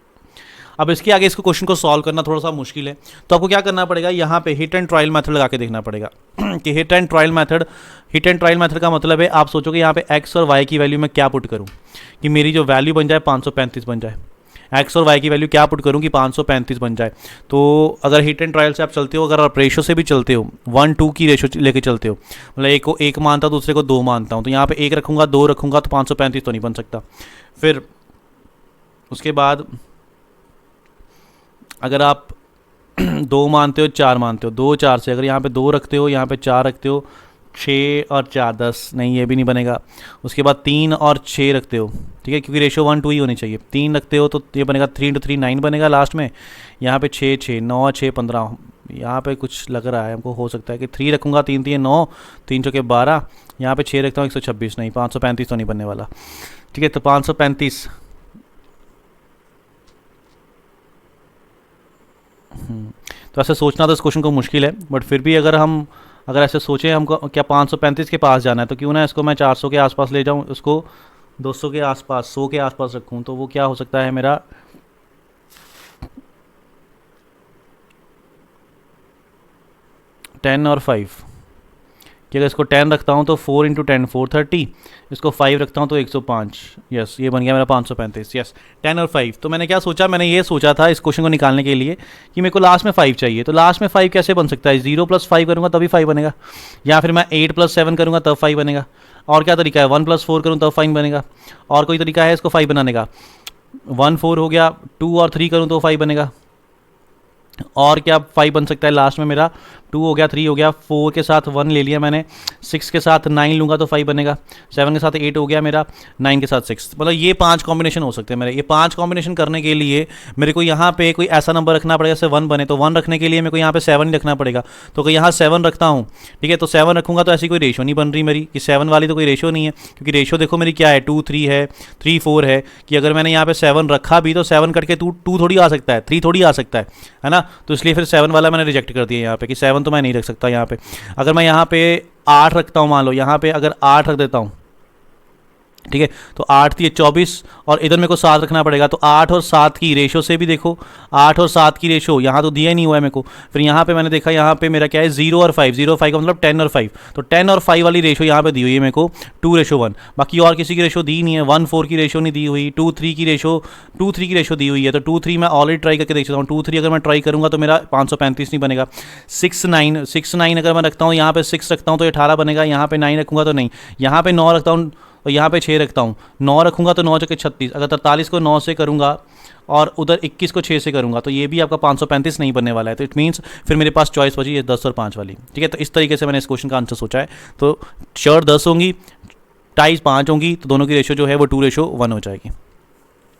अब इसके आगे इसको क्वेश्चन को सॉल्व करना थोड़ा सा मुश्किल है, तो आपको क्या करना पड़ेगा, यहाँ पे हिट एंड ट्रायल मेथड लगा के देखना पड़ेगा कि हिट एंड ट्रायल मेथड का मतलब है आप सोचोगे यहाँ पे एक्स और वाई की वैल्यू मैं क्या पुट करूँ कि मेरी जो वैल्यू बन जाए 535 बन जाए, एक्स और वाई की वैल्यू क्या पुट करूँ कि 535 बन जाए। तो अगर हिट एंड ट्रायल से आप चलते हो, अगर आप रेशो से भी चलते हो, 1-2 की रेशो लेके चलते हो, मतलब एक को 1 मानता हूँ दूसरे को 2 मानता हूँ, तो यहाँ पे 1 रखूँगा 2 रखूँगा तो 535 तो नहीं बन सकता। फिर उसके बाद अगर आप 2 मानते हो 4 मानते हो, 2 4 से अगर यहाँ पे 2 रखते हो यहाँ पे 4 रखते हो, 6 और 4 10, नहीं ये भी नहीं बनेगा। उसके बाद 3 और 6 रखते हो, ठीक है, क्योंकि रेशो 1-2 ही होनी चाहिए। 3 रखते हो तो ये बनेगा 3 × 3 9 बनेगा लास्ट में। यहाँ पे 6 6 9 6 15, यहाँ पे कुछ लग रहा है हमको, हो सकता है कि 3 रखूँगा 3 3 9, 3 चौके 12, यहाँ पे 6 रखता हूँ 126, नहीं 535 तो नहीं बनने वाला, ठीक है। तो 535 तो ऐसे सोचना तो इस क्वेश्चन को मुश्किल है, बट फिर भी अगर ऐसे सोचें हमको क्या 535 के पास जाना है, तो क्यों ना इसको मैं 400 के आसपास ले जाऊं, उसको 200 के आसपास 100 के आसपास रखूं, तो वो क्या हो सकता है मेरा 10 और 5, कि अगर इसको 10 रखता हूँ तो 4 इंटू 10 430, इसको 5 रखता हूँ तो 105। यस, ये बन गया मेरा 535। यस, 10 और 5। तो मैंने क्या सोचा, मैंने ये सोचा था इस क्वेश्चन को निकालने के लिए कि मेरे को लास्ट में 5 चाहिए। तो लास्ट में 5 कैसे बन सकता है, 0 + 5 करूँगा तभी 5 बनेगा, या फिर मैं 8 + 7 करूँगा तब 5 बनेगा। और क्या तरीका है, 1 + 4 करूँ तब 5 बनेगा। और कोई तरीका है इसको 5 बनाने का, 1 4 हो गया, 2 और 3 करूँ तो 5 बनेगा। और क्या 5 बन सकता है लास्ट में मेरा, 2 हो गया, 3 हो गया, 4 के साथ 1 ले लिया मैंने, 6 के साथ 9 लूँगा तो 5 बनेगा, 7 के साथ 8 हो गया मेरा, 9 के साथ 6। मतलब ये 5 कॉम्बिनेशन हो सकते हैं मेरे। ये 5 कॉम्बिनेशन करने के लिए मेरे को यहाँ पे कोई ऐसा नंबर रखना पड़ेगा जैसे 1 बने, तो 1 रखने के लिए मेरे को यहाँ पे 7 ही रखना पड़ेगा। तो अगर यहाँ 7 रखता हूँ, ठीक है, तो 7 रखूँगा तो ऐसी कोई रेशो नहीं बन रही मेरी कि 7 वाली तो कोई रेशो नहीं है, क्योंकि रेशो देखो मेरी क्या है, 2 3 है, 3 4 है, कि अगर मैंने यहाँ पे 7 रखा भी तो 7 कट के 2 थोड़ी आ सकता है, 3 थोड़ी आ सकता है ना। तो इसलिए फिर 7 वाला मैंने रिजेक्ट कर दिया यहाँ पे कि 7 तो मैं नहीं रख सकता यहाँ पे। अगर मैं यहाँ पे 8 रखता हूँ, मान लो यहाँ पे अगर 8 रख देता हूँ, ठीक है, तो 8 थी 24 और इधर मेरे को 7 रखना पड़ेगा। तो 8 और 7 की रेशो से भी देखो, 8 और 7 की रेशो यहाँ तो दिया ही नहीं हुआ है मेरे को। फिर यहाँ पे मैंने देखा, यहाँ पे मेरा क्या है, 0 और 5, 0 और 5 का मतलब 10 और 5। तो 10 और 5 वाली रेशो यहाँ पे दी हुई है मेरे को 2:1। बाकी और किसी की रेशो दी नहीं है, 1 4 की रेशो नहीं दी हुई, 2 3 की रेशो दी हुई है। तो 2 3 मैं ऑलरेडी ट्राई करके देख सकता हूँ। 2 3 अगर मैं ट्राई करूँगा तो मेरा 535 नहीं बनेगा। 6 9 अगर मैं रखता हूँ, यहाँ पे 6 रखता हूँ तो 18 बनेगा, यहाँ पे 9 रखूँगा तो नहीं, यहाँ पे 9 रखता हूँ और यहाँ पे 6 रखता हूँ, 9 रखूँगा तो 9 × 36। अगर 43 को 9 से करूँगा और उधर 21 को 6 से करूँगा तो ये भी आपका 535 नहीं बनने वाला है। तो इट मीन्स फिर मेरे पास चॉइस बची है 10 और 5 वाली, ठीक है। तो इस तरीके से मैंने इस क्वेश्चन का आंसर सोचा है। तो शर्ट 10 होंगी, टाइज 5 होंगी, तो दोनों की रेशो जो है वो 2:1 हो जाएगी,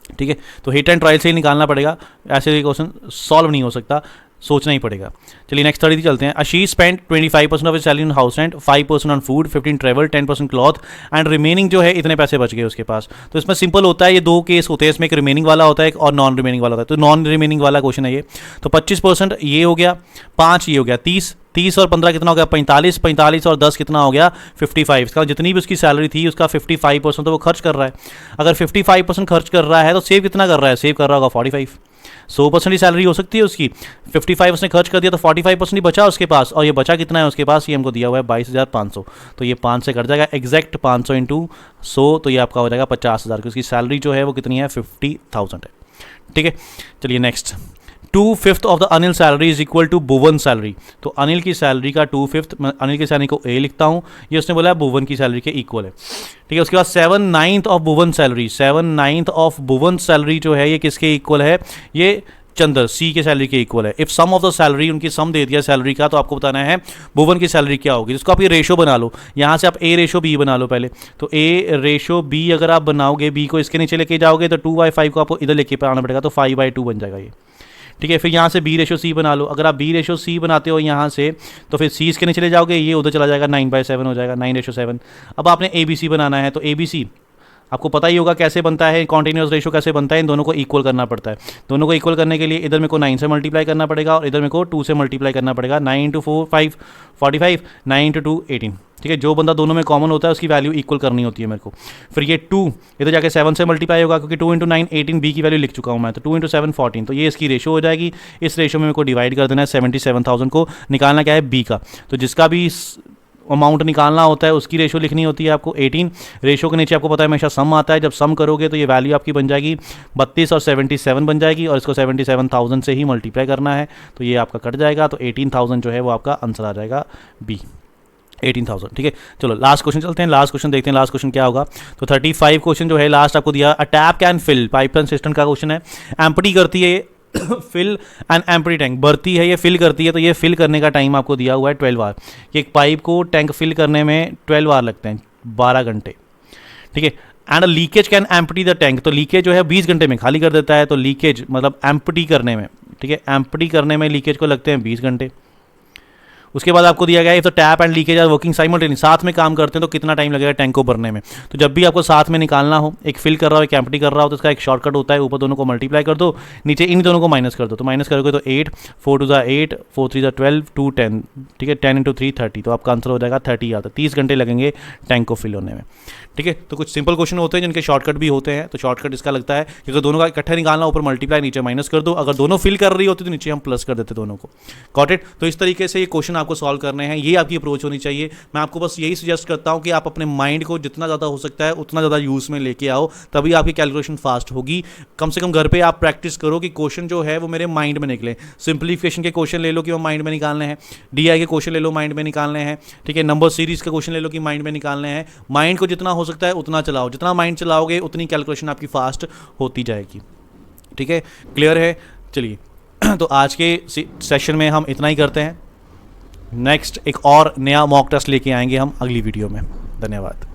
ठीक है। तो हिट एंड ट्रायल से ही निकालना पड़ेगा, ऐसे क्वेश्चन सॉल्व नहीं हो सकता, सोचना ही पड़ेगा। चलिए नेक्स्ट 30 चलते हैं। Ashish spend 25% of his salary on house rent, 5% on food, 15 travel, 10% cloth and remaining जो है इतने पैसे बच गए उसके पास। तो इसमें सिंपल होता है, ये 2 केस होते हैं इसमें, एक रिमेनिंग वाला होता है और नॉन रिमेनिंग वाला होता है। तो नॉन रिमेनिंग वाला क्वेश्चन है ये। तो 25% ये हो गया, 5 ये हो गया, 30 और 15 कितना हो गया, 45 और 10 कितना हो गया, 55। इसका जितनी भी उसकी सैलरी थी उसका 55% तो वो खर्च कर रहा है। अगर 55% खर्च कर रहा है तो सेव कितना कर रहा है, सेव कर रहा होगा 45। 100% ही सैलरी हो सकती है उसकी, 55 उसने खर्च कर दिया तो 45% ही बचा उसके पास। और ये बचा कितना है उसके पास, ये हमको दिया हुआ है 22,500। तो ये 5 से कट जाएगा, एग्जैक्ट 500 × 100, तो ये आपका हो जाएगा 50,000 की उसकी सैलरी जो है वो कितनी है, 50,000 है, ठीक है। चलिए next, 2/5 of the Anil salary is equal to Bhuvan salary. तो अनिल की सैलरी का 2/5, मैं अनिल की सैलरी को ए लिखता हूँ, ये उसने बोला है भुवन की सैलरी के इक्वल है, ठीक है। उसके बाद 7/9 of Bhuvan salary, 7/9 of Bhuvan salary जो है ये किसके इक्वल है, ये चंदर सी के सैलरी के इक्वल है। If sum of the salary, उनकी सम दे दिया सैलरी का, तो आपको बताना है भुवन की सैलरी क्या होगी। जिसको आप ये रेशो बना लो, यहाँ से आप A/B बना लो पहले। तो A/B अगर आप बनाओगे, B को इसके नीचे लेके जाओगे तो 2/5 को आपको इधर लेके आना पड़ेगा, तो 5/2 बन जाएगा ये, ठीक है। फिर यहाँ से B/C बना लो। अगर आप B/C बनाते हो यहाँ से, तो फिर C इसके नीचे चले जाओगे, ये उधर चला जाएगा, 9/7 हो जाएगा, 9/7। अब आपने ABC बनाना है, तो ABC आपको पता ही होगा कैसे बनता है, कॉन्टिन्यूस रेशो कैसे बनता है, इन दोनों को इक्वल करना पड़ता है। दोनों को इक्वल करने के लिए इधर मेरे को 9 से मल्टीप्लाई करना पड़ेगा और इधर मेरे को 2 से मल्टीप्लाई करना पड़ेगा। 9 × 4 5 45, 9 × 2 18, ठीक है। जो बंदा दोनों में कॉमन होता है उसकी वैल्यू इक्वल करनी होती है मेरे को। फिर ये 2 इधर जाके 7 से मल्टीप्लाई होगा, क्योंकि 2 × 9 18, बी की वैल्यू लिख चुका हूँ मैं, तो 2 × 7 14। तो ये इसकी रेशो हो जाएगी। इस रेशो में मेरे को डिवाइड कर देना है, 77,000 को निकालना क्या है, बी का। तो जिसका भी अमाउंट निकालना होता है उसकी रेशो लिखनी होती है आपको 18। रेशो के नीचे आपको पता है हमेशा सम आता है, जब सम करोगे तो ये वैल्यू आपकी बन जाएगी 32 और 77 बन जाएगी, और इसको 77,000 से ही मल्टीप्लाई करना है, तो ये आपका कट जाएगा। तो 18,000 जो है वो आपका आंसर आ जाएगा बी, 18,000, ठीक है। चलो लास्ट क्वेश्चन चलते हैं, लास्ट क्वेश्चन देखते हैं लास्ट क्वेश्चन क्या होगा। तो 35 क्वेश्चन जो है लास्ट आपको दिया, a tap can fill, pipeline system का क्वेश्चन है। एम्प्टी करती है फिल एंड एम्प्टी टैंक, भरती है ये फिल करती है, तो ये फिल करने का टाइम आपको दिया हुआ है 12 आवर। एक पाइप को टैंक फिल करने में 12 आवर लगते हैं, 12 घंटे, ठीक है। And leakage can empty the tank, तो लीकेज जो है 20 घंटे में खाली कर देता है। तो लीकेज मतलब एम्प्टी करने में, ठीक है, एम्प्टी करने में लीकेज को लगते हैं 20 घंटे। उसके बाद आपको दिया गया है, तो tap and leakage are working simultaneous, साथ में काम करते हैं, तो कितना टाइम लगेगा टैंक को भरने में। तो जब भी आपको साथ में निकालना हो, एक फिल कर रहा हो एक एम्प्टी कर रहा हो, तो इसका एक शॉर्टकट होता है, ऊपर दोनों को मल्टीप्लाई कर दो, नीचे इन दोनों को माइनस कर दो। तो माइनस करोगे तो 8, 4 2 8, 4 3 12, 2 10, ठीक है, 10 × 3 30। तो आपका आंसर हो जाएगा 30 आता है। 30 घंटे लगेंगे टैंक को फिल होने में, ठीक है। तो कुछ सिंपल क्वेश्चन होते हैं जिनके शॉर्टकट भी होते हैं। तो शॉर्टकट इसका लगता है कि अगर दोनों का इकट्ठा निकालना, ऊपर मल्टीप्लाई नीचे माइनस कर दो, अगर दोनों फिल कर रही होती तो नीचे हम प्लस कर देते दोनों को। Got it. तो इस तरीके से ये क्वेश्चन आपको सॉल्व करने हैं, ये आपकी अप्रोच होनी चाहिए। मैं आपको बस यही सजेस्ट करता हूँ कि आप अपने माइंड को जितना ज़्यादा हो सकता है उतना ज़्यादा यूज़ में लेके आओ, तभी आपकी कैलकुलेशन फास्ट होगी। कम से कम घर पे आप प्रैक्टिस करो कि क्वेश्चन जो है वो मेरे माइंड में निकले। सिंप्लीफिकेशन के क्वेश्चन ले लो कि वो माइंड में निकालने हैं, डीआई के क्वेश्चन ले लो माइंड में निकालने हैं, ठीक है, नंबर सीरीज के क्वेश्चन ले लो कि माइंड में निकालने हैं। माइंड को जितना हो सकता है उतना चलाओ, जितना माइंड चलाओगे उतनी कैलकुलेशन आपकी फास्ट होती जाएगी। ठीक है, क्लियर है? चलिए तो आज के सेशन में हम इतना ही करते हैं। नेक्स्ट एक और नया मॉक टेस्ट लेके आएंगे हम अगली वीडियो में। धन्यवाद।